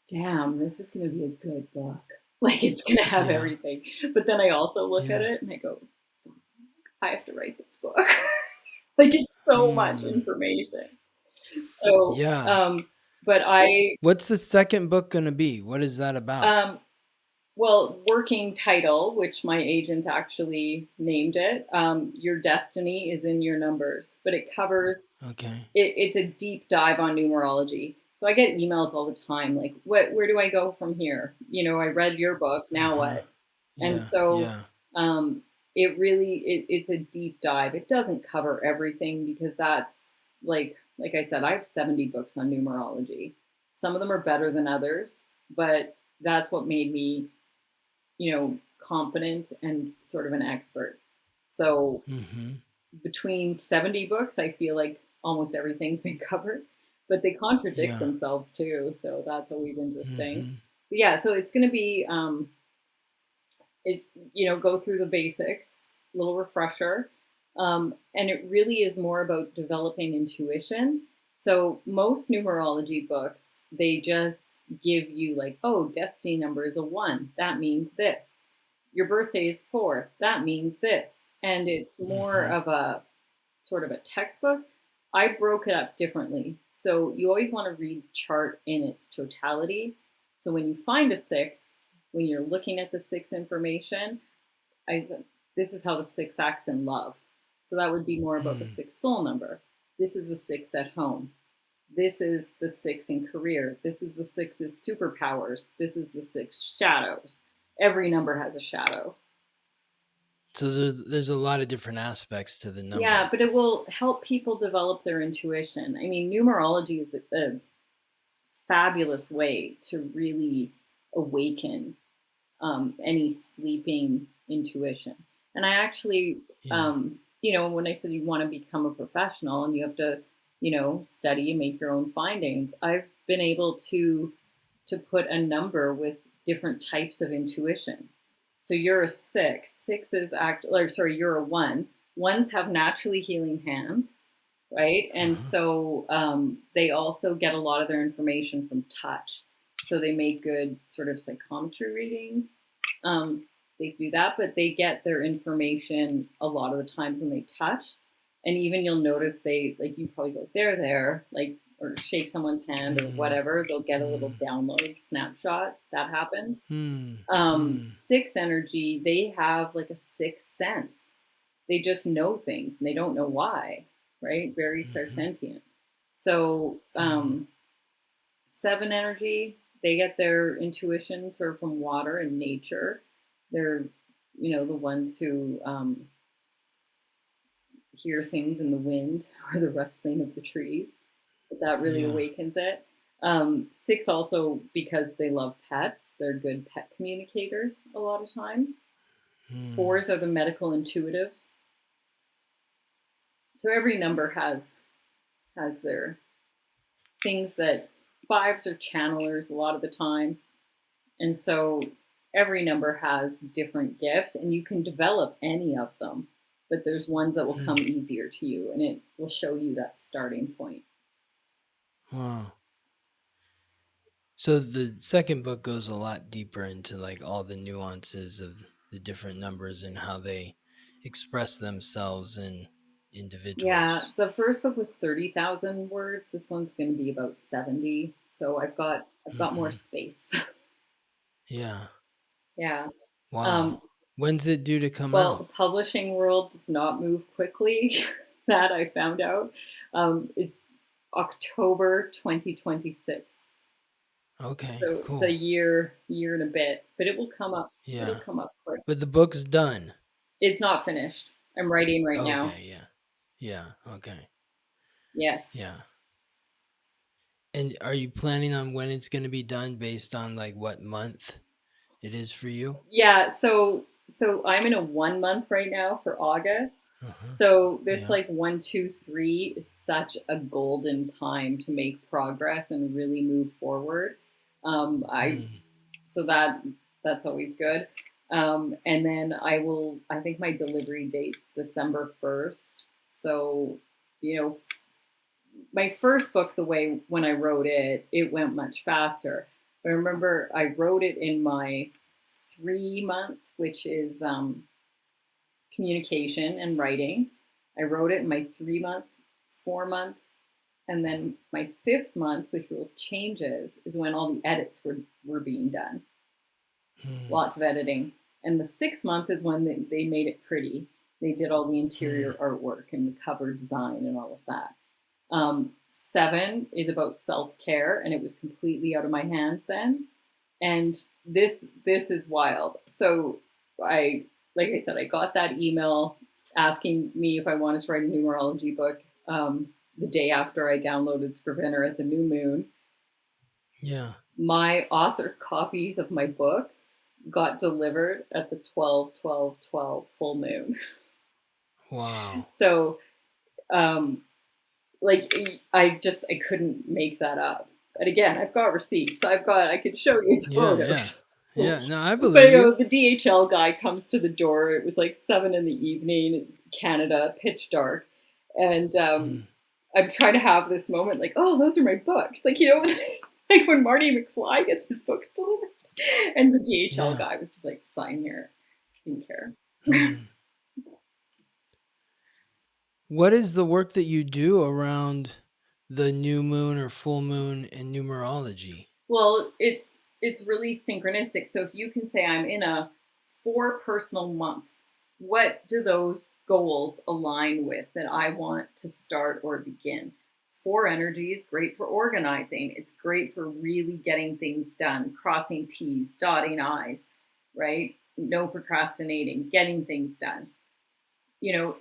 S1: damn, this is going to be a good book. Like it's going to have
S2: Yeah.
S1: everything. But then I also look at
S2: Yeah.
S1: it and I go, I have to write this book. Like it's so much
S2: Hmm.
S1: information. So,
S2: Yeah.
S1: but I
S2: What's the second book going to be? What is that about?
S1: um, Well, working title, which my agent actually named it, your destiny is in your numbers, but it covers
S2: Okay.
S1: it's a deep dive on numerology. So I get emails all the time like, where do I go from here? I read your book, now
S2: Uh-huh.
S1: what? And
S2: Yeah.
S1: so
S2: Yeah.
S1: um, it's a deep dive. It doesn't cover everything because that's like I said, I have 70 books on numerology. Some of them are better than others, but that's what made me, confident and sort of an expert. So
S2: Mm-hmm.
S1: between 70 books, I feel like almost everything's been covered, but they contradict
S2: Yeah.
S1: themselves too. So that's always interesting.
S2: Mm-hmm.
S1: But yeah, so it's going to be, it, go through the basics, little refresher. And it really is more about developing intuition. So most numerology books, they just give you like, oh, destiny number is a one. That means this. Your birthday is four. That means this. And it's more
S2: Mm-hmm.
S1: of a sort of a textbook. I broke it up differently. So you always want to read the chart in its totality. So when you find a six, when you're looking at the six information, I this is how the six acts in love. So that would be more about the
S2: Mm.
S1: six soul number. This is the six at home. This is the six in career. This is the six of superpowers. This is the six shadows. Every number has a shadow.
S2: So there's a lot of different aspects to the
S1: Yeah,
S2: number.
S1: but it will help people develop their intuition. I mean, numerology is a fabulous way to really awaken any sleeping intuition. And I actually,
S2: Yeah.
S1: when I said you want to become a professional and you have to, study and make your own findings, I've been able to put a number with different types of intuition. So you're a six. Sixes act, or sorry, you're a one. Ones have naturally healing hands, right? And
S2: Uh-huh.
S1: so they also get a lot of their information from touch. So they make good sort of psychometry reading. They do that, but they get their information a lot of the times when they touch. And even you'll notice they like you probably go there, like or shake someone's hand or
S2: Mm.
S1: whatever. They'll get a little
S2: Mm.
S1: download snapshot. That happens.
S2: Mm. Mm.
S1: Six energy, they have like a sixth sense. They just know things and they don't know why, right? Very
S2: Mm-hmm.
S1: clairsentient. So
S2: Mm.
S1: seven energy, they get their intuition sort of from water and nature. They're, the ones who hear things in the wind or the rustling of the trees. But that really
S2: Yeah.
S1: awakens it. Six also because they love pets. They're good pet communicators a lot of times.
S2: Mm.
S1: Fours are the medical intuitives. So every number has their things that fives are channelers a lot of the time. And so every number has different gifts and you can develop any of them, but there's ones that will come
S2: Mm.
S1: easier to you and it will show you that starting point.
S2: Wow. So the second book goes a lot deeper into like all the nuances of the different numbers and how they express themselves in
S1: Yeah,
S2: individuals.
S1: the first book was 30,000 words. This one's going to be about 70. So I've got more
S2: Mm-hmm.
S1: space.
S2: Yeah.
S1: Yeah.
S2: Wow.
S1: Um,
S2: When's it due to come
S1: well, the
S2: out?
S1: publishing world does not move quickly. That I found out. It's October 2026.
S2: Okay,
S1: So it's a
S2: cool.
S1: year and a bit, but it will come up. It'll
S2: Yeah.
S1: come up quick.
S2: But the book's done.
S1: It's not finished. I'm writing right now.
S2: Okay, yeah. Yeah, okay.
S1: Yes.
S2: Yeah. And are you planning on when it's going to be done based on like what month it is for you?
S1: Yeah. So I'm in a 1 month right now for August.
S2: Uh-huh.
S1: So this
S2: Yeah.
S1: like 1, 2, 3 is such a golden time to make progress and really move forward. I
S2: Hmm.
S1: so that's always good. And then I think my delivery date's December 1st. So, you know, my first book, the way when I wrote it, it went much faster. But I remember I wrote it in my 3 month, which is communication and writing. I wrote it in my 3 month, 4 month, and then my 5th month, which was changes, is when all the edits were being done.
S2: Hmm.
S1: lots of editing. And the 6 month is when they made it pretty. They did all the
S2: Hmm.
S1: interior artwork and the cover design and all of that. 7 is about self care, and it was completely out of my hands then. And this is wild. So I, like I said, I got that email asking me if I wanted to write a numerology book the day after I downloaded Scrivener at the new moon.
S2: Yeah.
S1: My author copies of my books got delivered at the 12/12/12 full moon.
S2: Wow.
S1: So um, like I couldn't make that up. But again, I've got receipts. I could show you the
S2: Yeah, yeah.
S1: photos.
S2: Yeah. No, I
S1: But
S2: believe you.
S1: the DHL guy comes to the door. It was like 7 in the evening in Canada, pitch dark, and
S2: Hmm.
S1: I'm trying to have this moment like, oh, those are my books, like like when Marty McFly gets his books delivered, and the DHL
S2: Yeah.
S1: guy was just like, sign here, didn't care.
S2: Hmm. What is the work that you do around the new moon or full moon in numerology?
S1: Well, it's really synchronistic. So if you can say I'm in a 4 personal month, what do those goals align with that I want to start or begin? 4 energy is great for organizing. It's great for really getting things done, crossing T's, dotting I's, right? No procrastinating, getting things done.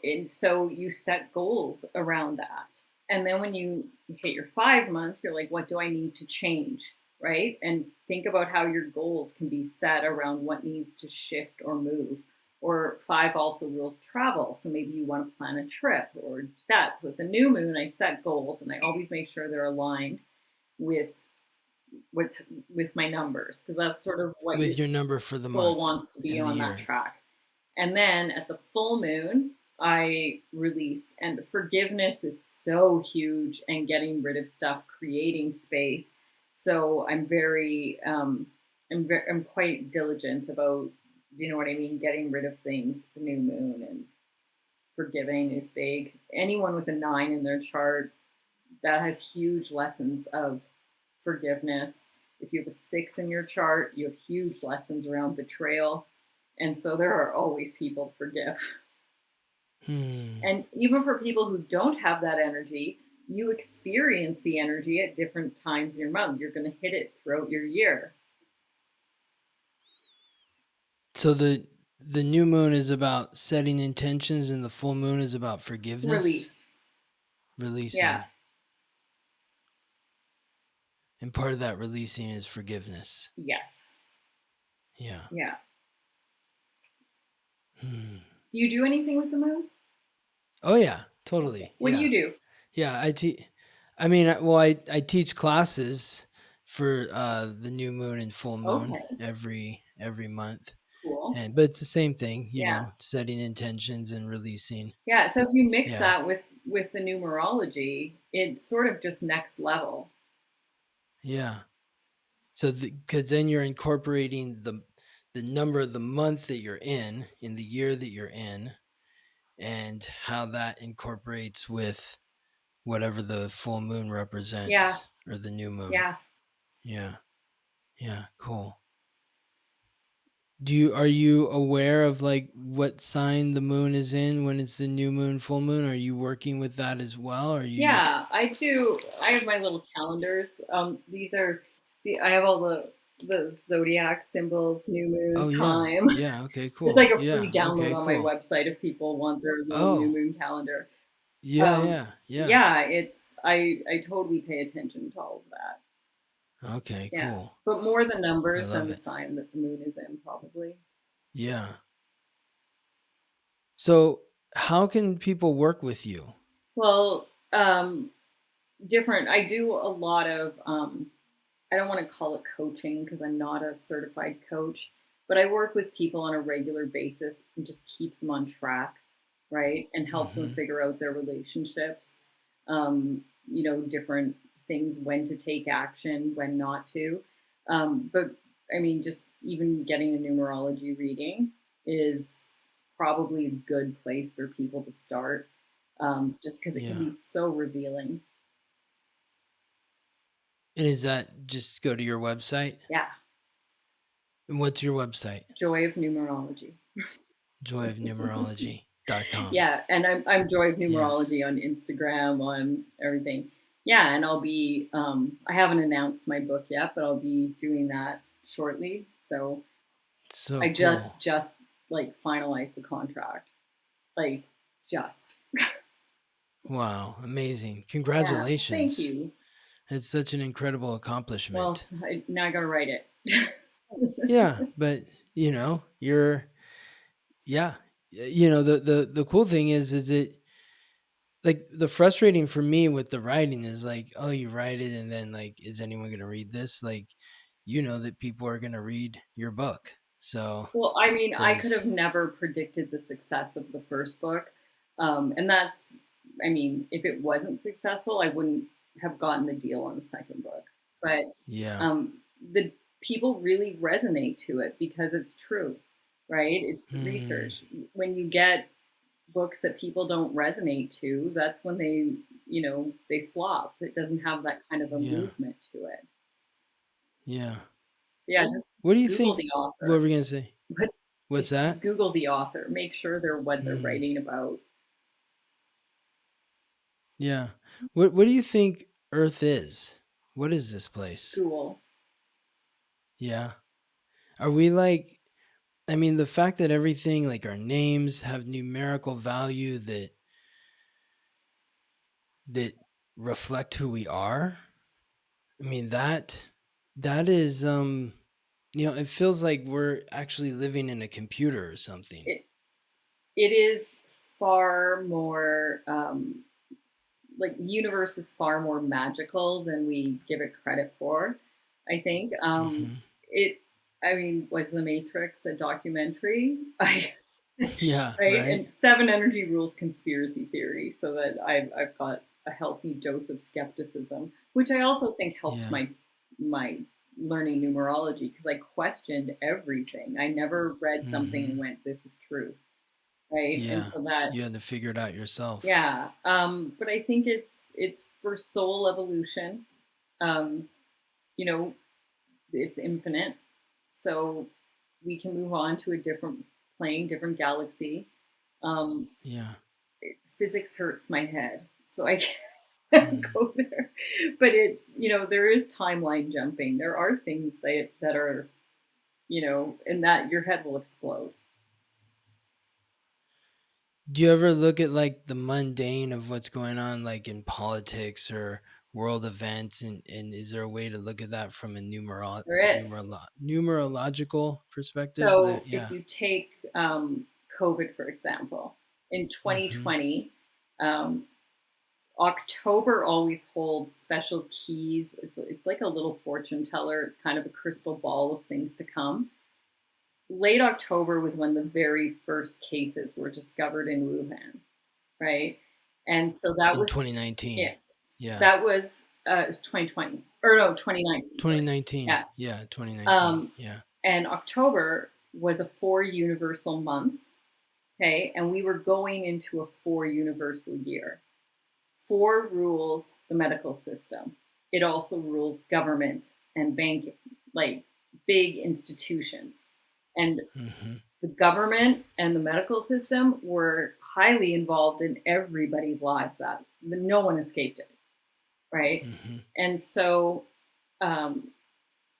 S1: And so you set goals around that. And then when you hit your 5 months, you're like, what do I need to change? Right. And think about how your goals can be set around what needs to shift or move. Or 5 also rules travel. So maybe you want to plan a trip, or that's with the new moon. I set goals and I always make sure they're aligned with what's with my numbers, because that's sort of what your
S2: With your number for the
S1: soul
S2: month
S1: wants to be
S2: and the
S1: on that
S2: year.
S1: track. And then at the full moon, I release. And forgiveness is so huge, and getting rid of stuff, creating space. So I'm quite diligent about, you know what I mean, getting rid of things. The new moon and forgiving is big. Anyone with a 9 in their chart, that has huge lessons of forgiveness. If you have a 6 in your chart, you have huge lessons around betrayal. And so there are always people to forgive.
S2: Hmm.
S1: And even for people who don't have that energy, you experience the energy at different times in your month. You're going to hit it throughout your year.
S2: So the new moon is about setting intentions and the full moon is about forgiveness,
S1: Release. Yeah.
S2: releasing. And part of that releasing is forgiveness.
S1: Yes.
S2: Yeah.
S1: Yeah.
S2: Hmm.
S1: Do you do anything with the moon?
S2: Oh yeah,
S1: Okay.
S2: totally.
S1: What do
S2: Yeah.
S1: you do?
S2: Yeah, I mean, I teach classes for the new moon and full moon
S1: Okay.
S2: every month.
S1: Cool.
S2: But it's the same thing,
S1: Yeah.
S2: setting intentions and releasing.
S1: Yeah. So if you mix
S2: Yeah.
S1: that with the numerology, it's sort of just next level.
S2: Yeah. So because then you're incorporating the number of the month that you're in the year that you're in, and how that incorporates with whatever the full moon
S1: Yeah.
S2: represents or the new moon.
S1: Yeah.
S2: Yeah. Yeah, cool. Are you aware of like what sign the moon is in when it's the new moon, full moon? Are you working with that as well? Are you
S1: Yeah, I do. I have my little calendars. These are I have all the zodiac symbols, new moon,
S2: Oh yeah.
S1: time.
S2: Yeah, okay,
S1: It's
S2: cool.
S1: like a free
S2: Yeah,
S1: download
S2: okay,
S1: on my
S2: cool.
S1: website if people want their little new
S2: Oh,
S1: moon calendar.
S2: yeah,
S1: Um,
S2: yeah, yeah.
S1: yeah, I totally pay attention to all of that.
S2: Okay,
S1: Yeah,
S2: cool.
S1: but more the
S2: I
S1: numbers than
S2: love
S1: the
S2: it.
S1: sign that the moon is in, probably.
S2: Yeah. So, how can people work with you?
S1: Well, different. I do a lot of I don't want to call it coaching because I'm not a certified coach, but I work with people on a regular basis and just keep them on track, right? And help them
S2: Mhm.
S1: figure out their relationships, different things, when to take action, when not to. But I mean, just even getting a numerology reading is probably a good place for people to start, just because it can
S2: Yeah.
S1: be so revealing.
S2: And is that just go to your website?
S1: Yeah.
S2: What's your website?
S1: Joy of Numerology.
S2: joyofnumerology.com.
S1: Yeah, and I'm Joy of
S2: Yes.
S1: Numerology on Instagram, on everything. Yeah, and I'll be I haven't announced my book yet, but I'll be doing that shortly. So
S2: So
S1: I
S2: cool.
S1: just like finalized the contract. Like just.
S2: Wow, amazing.
S1: Yeah, thank
S2: Congratulations.
S1: you.
S2: It's such an incredible
S1: Well,
S2: accomplishment.
S1: now I got to write it.
S2: Yeah, but you're yeah. The cool thing is it like the frustrating for me with the writing is like, oh, you write it and then like is anyone going to read this? Like you know that people are going to read your book. So
S1: Well, I mean, I could
S2: there's
S1: have never predicted the success of the first book. And that's, I mean, if it wasn't successful, I wouldn't have gotten the deal on the second book. But
S2: yeah.
S1: um, the people really resonate to it because it's true, right? It's the
S2: Hmm.
S1: research. When you get books that people don't resonate to, that's when they flop. It doesn't have that kind of a
S2: Yeah.
S1: movement to it.
S2: Yeah.
S1: Yeah, just
S2: What do you
S1: Google
S2: think
S1: the
S2: what
S1: author.
S2: were we going to say?
S1: What's
S2: What's
S1: just
S2: that?
S1: Google the author. Make sure they're what they're
S2: Hmm.
S1: writing about.
S2: Yeah. What do you think Earth is? What is this place?
S1: School.
S2: Yeah. Are we like I mean the fact that everything like our names have numerical value that reflect who we are? I mean that is it feels like we're actually living in a computer or something.
S1: It it is far more like the universe is far more magical than we give it credit for. I think
S2: Mhm.
S1: it. I mean, was The Matrix a documentary? I
S2: Yeah,
S1: right
S2: right?
S1: and seven energy rules conspiracy theory, so that I've got a healthy dose of skepticism, which I also think helped
S2: Yeah.
S1: my learning numerology because I questioned everything. I never read something and
S2: Mhm.
S1: went, "This is truth," right? And
S2: Yeah.
S1: so that,
S2: You had to figure it out yourself.
S1: yeah. But I think it's for soul evolution. Um, you know, it's infinite, so we can move on to a different plane, different galaxy. Um,
S2: Yeah.
S1: Physics hurts my head, so I can't
S2: Mm.
S1: go there. But there is timeline jumping. There are things that are, and that your head will explode.
S2: Do you ever look at like the mundane of what's going on like in politics or world events and is there a way to look at that from a
S1: There is.
S2: numerological perspective
S1: So
S2: that
S1: if
S2: yeah.
S1: you take COVID, for example, in
S2: Mhm.
S1: 2020, um, October always holds special keys. It's like a little fortune teller. It's kind of a crystal ball of things to come. Late October was when the very first cases were discovered in Wuhan, right? And so that
S2: In
S1: was
S2: 2019.
S1: yeah,
S2: Yeah.
S1: that was it was 2020 or no 2019. Sorry,
S2: 2019.
S1: yeah.
S2: Yeah, 2019.
S1: Um,
S2: Yeah.
S1: and October was a 4 universal month, okay, and we were going into a 4 universal year. Four rules the medical system. It also rules government and banking, like big institutions. And
S2: Mhm.
S1: the government and the medical system were highly involved in everybody's lives, that no one escaped it, right?
S2: Mhm.
S1: And so um,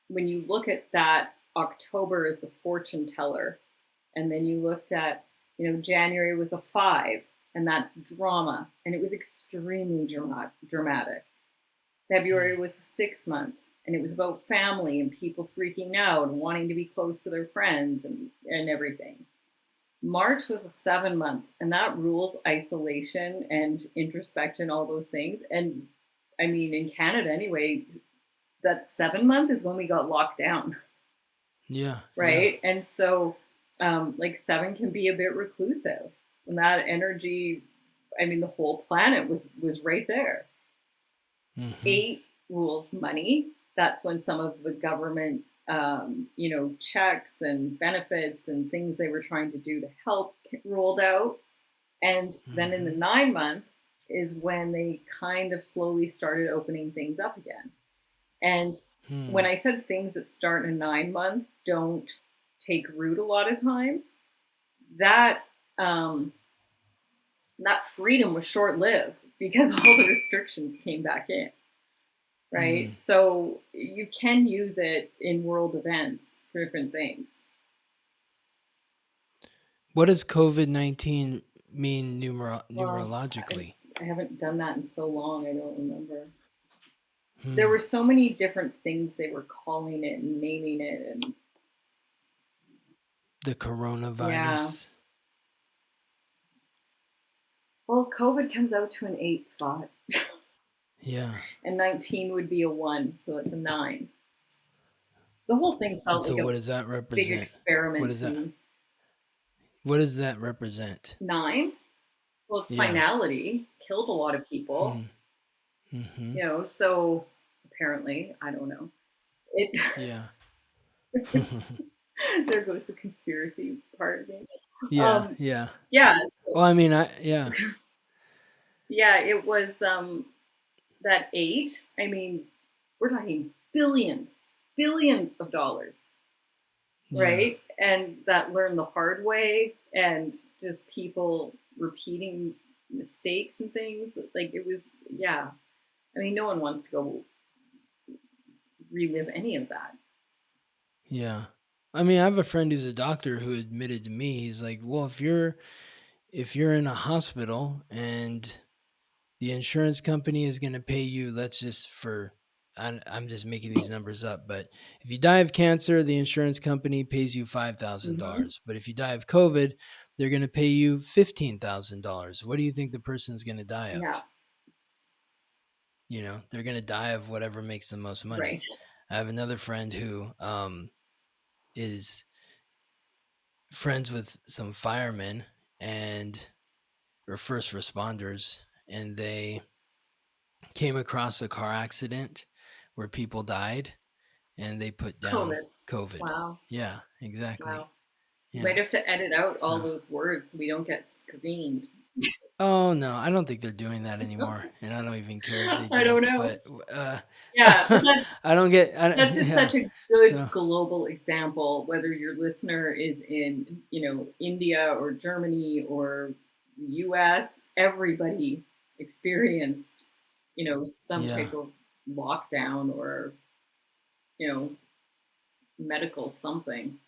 S1: when you look at that, October is the fortune teller, and then you looked at, January was a 5, and that's drama, and it was extremely dramatic.
S2: Hmm.
S1: February was a 6 month, and it was about family and people freaking out and wanting to be close to their friends and everything. March was a 7 month, and that rules isolation and introspection, all those things. And I mean, in Canada anyway, that 7 month is when we got locked down,
S2: Yeah, yeah.
S1: right? And so, like, seven can be a bit reclusive. And that energy, I mean, the whole planet was right there.
S2: Mhm.
S1: 8 rules money. That's when some of the government, checks and benefits and things they were trying to do to help rolled out. And then in the
S2: Mhm.
S1: 9 month is when they kind of slowly started opening things up again. And when
S2: Hmm.
S1: I said things that start in a 9 month don't take root a lot of times, that um, that freedom was short lived because all the restrictions came back in, right?
S2: Hmm.
S1: So you can use it in world events for different things.
S2: What does COVID-19 mean
S1: Well, I,
S2: numerologically?
S1: I haven't done that in so long, I don't remember. There
S2: Hmm.
S1: were so many different things they were calling it and naming it, and
S2: The
S1: yeah.
S2: coronavirus.
S1: Well, COVID comes out to an 8 spot,
S2: Yeah.
S1: and 19 would be a 1, so it's a 9. The whole thing
S2: And
S1: felt
S2: so
S1: like a
S2: what does that
S1: big
S2: represent? What
S1: experiment
S2: is
S1: to
S2: that?
S1: me.
S2: What does that represent?
S1: 9, well, it's
S2: Yeah.
S1: finality, killed a lot of people,
S2: Hmm. Mm-hmm.
S1: so apparently, I don't know. It
S2: Yeah.
S1: there goes the conspiracy part of me.
S2: Yeah.
S1: Um,
S2: Yeah.
S1: yeah, so,
S2: Well, I mean, yeah.
S1: yeah, it was that 8. I mean, we're talking billions, billions of dollars,
S2: Yeah.
S1: right? And that learned the hard way, and just people repeating mistakes and things. Like it was, yeah. I mean, no one wants to go relive any of that.
S2: Yeah. I mean, I have a friend who's a doctor who admitted to me, he's like, "Well, if you're in a hospital and the insurance company is going to pay you, let's just for I'm just making these numbers up, but if you die of cancer, the insurance company pays you
S1: Mm-hmm.
S2: $5,000. But if you die of COVID, they're going to pay you $15,000. What do you think the person's going to die
S1: Yeah,
S2: of? They're going to die of whatever makes the most money.
S1: right.
S2: I have another friend who is friends with some firemen and or first responders, and they came across a car accident where people died and they put down
S1: COVID.
S2: COVID.
S1: Wow.
S2: Yeah, exactly.
S1: Wow. You might
S2: Yeah.
S1: have to edit out all
S2: So,
S1: those words so we don't get screened.
S2: oh no, I don't think they're doing that anymore, and I don't even care if they
S1: I
S2: do.
S1: don't know.
S2: But
S1: Yeah, but
S2: I don't get.
S1: that's just
S2: Yeah.
S1: such a good
S2: So
S1: global example, whether your listener is in, India or Germany or US, everybody experienced, some
S2: yeah,
S1: type of lockdown or, you know, medical something.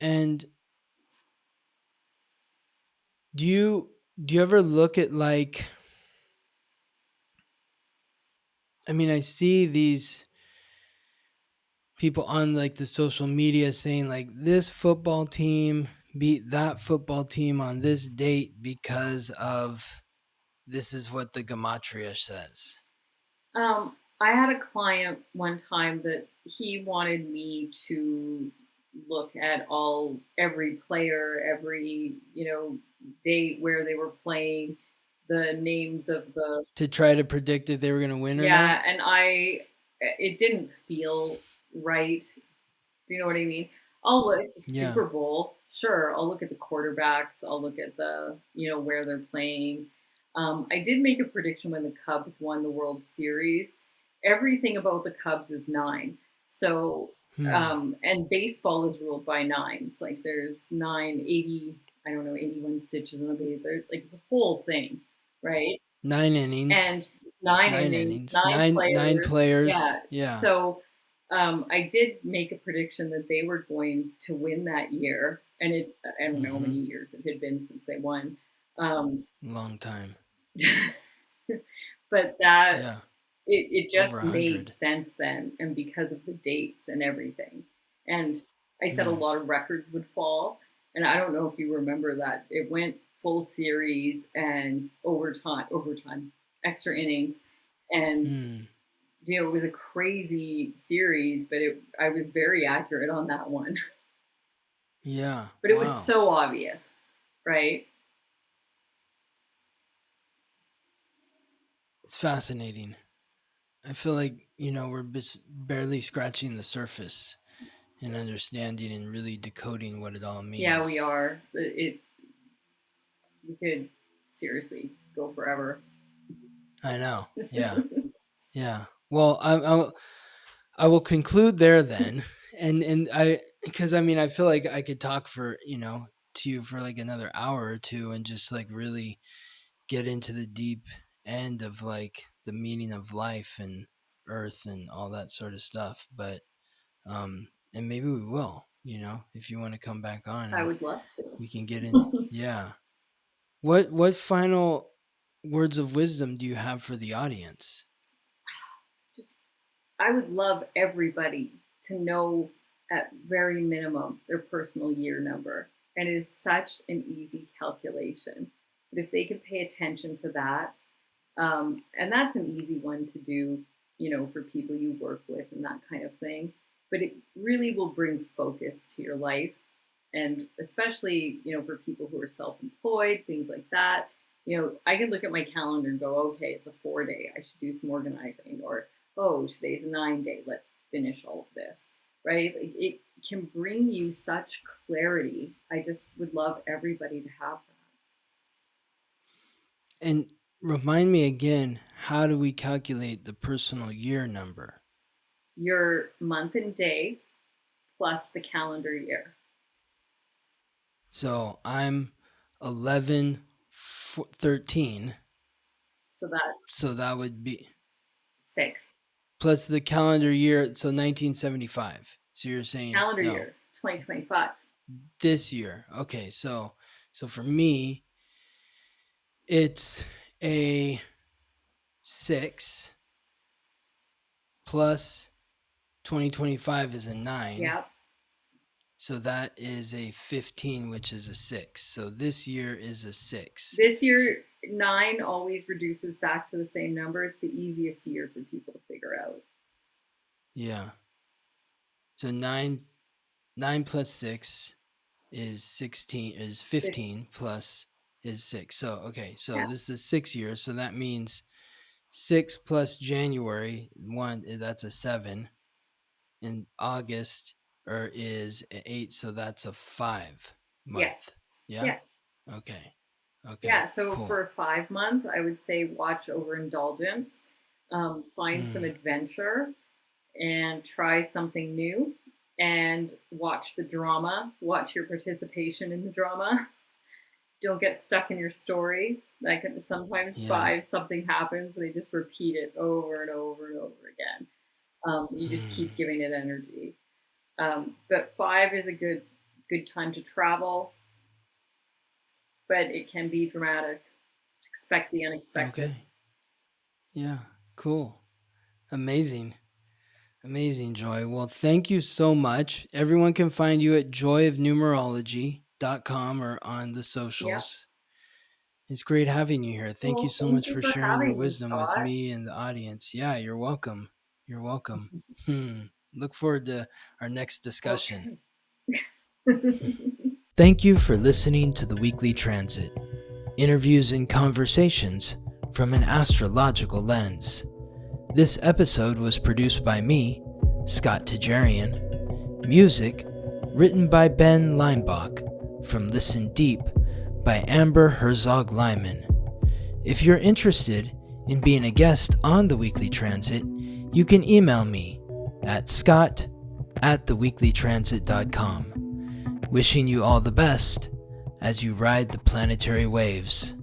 S2: and do you ever look at like? I mean, I see these people on like the social media saying like this football team beat that football team on this date because of this is what the gematria says.
S1: I had a client one time that he wanted me to look at every player, every, date where they were playing, the names of the,
S2: To try to predict if they were going to win or not.
S1: yeah, and it didn't feel right. Do you know what I mean? I'll look at the
S2: Yeah.
S1: Super Bowl. Sure, I'll look at the quarterbacks. I'll look at where they're playing. I did make a prediction when the Cubs won the World Series. Everything about the Cubs is 9. So,
S2: Hmm.
S1: and baseball is ruled by nines. Like there's 980, I don't know, 81 stitches in a base. There's like it's a whole thing, right?
S2: 9 innings.
S1: And 9
S2: Nine
S1: innings,
S2: innings.
S1: 9
S2: Nine
S1: players.
S2: players.
S1: Yeah.
S2: Yeah.
S1: So I did make a prediction that they were going to win that year. And I don't know how
S2: Mm-hmm.
S1: many years it had been since they won. Um,
S2: Long time.
S1: but that
S2: Yeah.
S1: it
S2: Over
S1: just
S2: a
S1: made
S2: hundred.
S1: sense then. And because of the dates and everything. And I said a
S2: Hmm.
S1: lot of records would fall. And I don't know if you remember that. It went full series and overtime, extra innings. And
S2: Hmm.
S1: it was a crazy series, but I was very accurate on that one.
S2: Yeah.
S1: But it was
S2: Wow.
S1: so obvious, right?
S2: It's fascinating. I feel like, we're just barely scratching the surface and understanding and really decoding what it all
S1: Yeah, we
S2: means.
S1: are. We could seriously go forever.
S2: I know. Yeah. Yeah. Well, I will conclude there then, and because I mean I feel like I could talk for to you for like another hour or two and just like really get into the deep end of like the meaning of life and Earth and all that sort of stuff, but and maybe we will, if you want to come back on
S1: I
S2: and
S1: would love to.
S2: we can get in. Yeah. What final words of wisdom do you have for the audience?
S1: Just, I would love everybody to know at very minimum their personal year number. And it is such an easy calculation. But if they could pay attention to that, and that's an easy one to do, for people you work with and that kind of thing. But it really will bring focus to your life. And especially, for people who are self employed, things like that. I can look at my calendar and go, okay, it's a 4-day. I should do some organizing. Or, oh, today's a 9-day. Let's finish all of this. Right? Like, it can bring you such clarity. I just would love everybody to have that.
S2: And remind me again, how do we calculate the personal year number?
S1: Your month and day plus the calendar year.
S2: So I'm 11/13.
S1: So that
S2: So that would be
S1: 6.
S2: plus the calendar year. So 1975. So you're saying
S1: Calendar
S2: no,
S1: year 2025.
S2: this year. Okay. So for me, it's a 6 plus 2025 is a 9.
S1: Yep.
S2: So that is a 15, which is a 6. So this year is a 6.
S1: This year, 9 always reduces back to the same number. It's the easiest year for people to figure out.
S2: Yeah. So 9 plus 6 is 16, is 15 plus is 6. So, okay. So
S1: Yeah.
S2: this is 6 years. So that means 6 plus January, 1, that's a 7. And August is 8. So that's a 5 month.
S1: Yes.
S2: Yeah.
S1: Yes.
S2: Okay.
S1: Yeah. So
S2: cool.
S1: for a 5 month, I would say watch overindulgence, find some adventure, and try something new. And watch the drama. Watch your participation in the drama. Don't get stuck in your story. Like sometimes 5, something happens, and they just repeat it over and over and over again. You just keep giving it energy. But 5 is a good time to travel, but it can be dramatic. Expect the unexpected.
S2: Okay. Yeah. Cool. Amazing, Joy. Well, thank you so much. Everyone can find you at joyofnumerology.com or on the socials. Yep. It's great having you here. Thank you so much for sharing your wisdom with me and the audience. Yeah, you're welcome. Look forward to our next discussion. Okay. Thank you for listening to the Weekly Transit, interviews and conversations from an astrological lens. This episode was produced by me, Scott Tajarian. Music written by Ben Leinbach from Listen Deep by Amber Herzog Lyman. If you're interested in being a guest on the Weekly Transit, you can email me at scott@theweeklytransit.com. Wishing you all the best as you ride the planetary waves.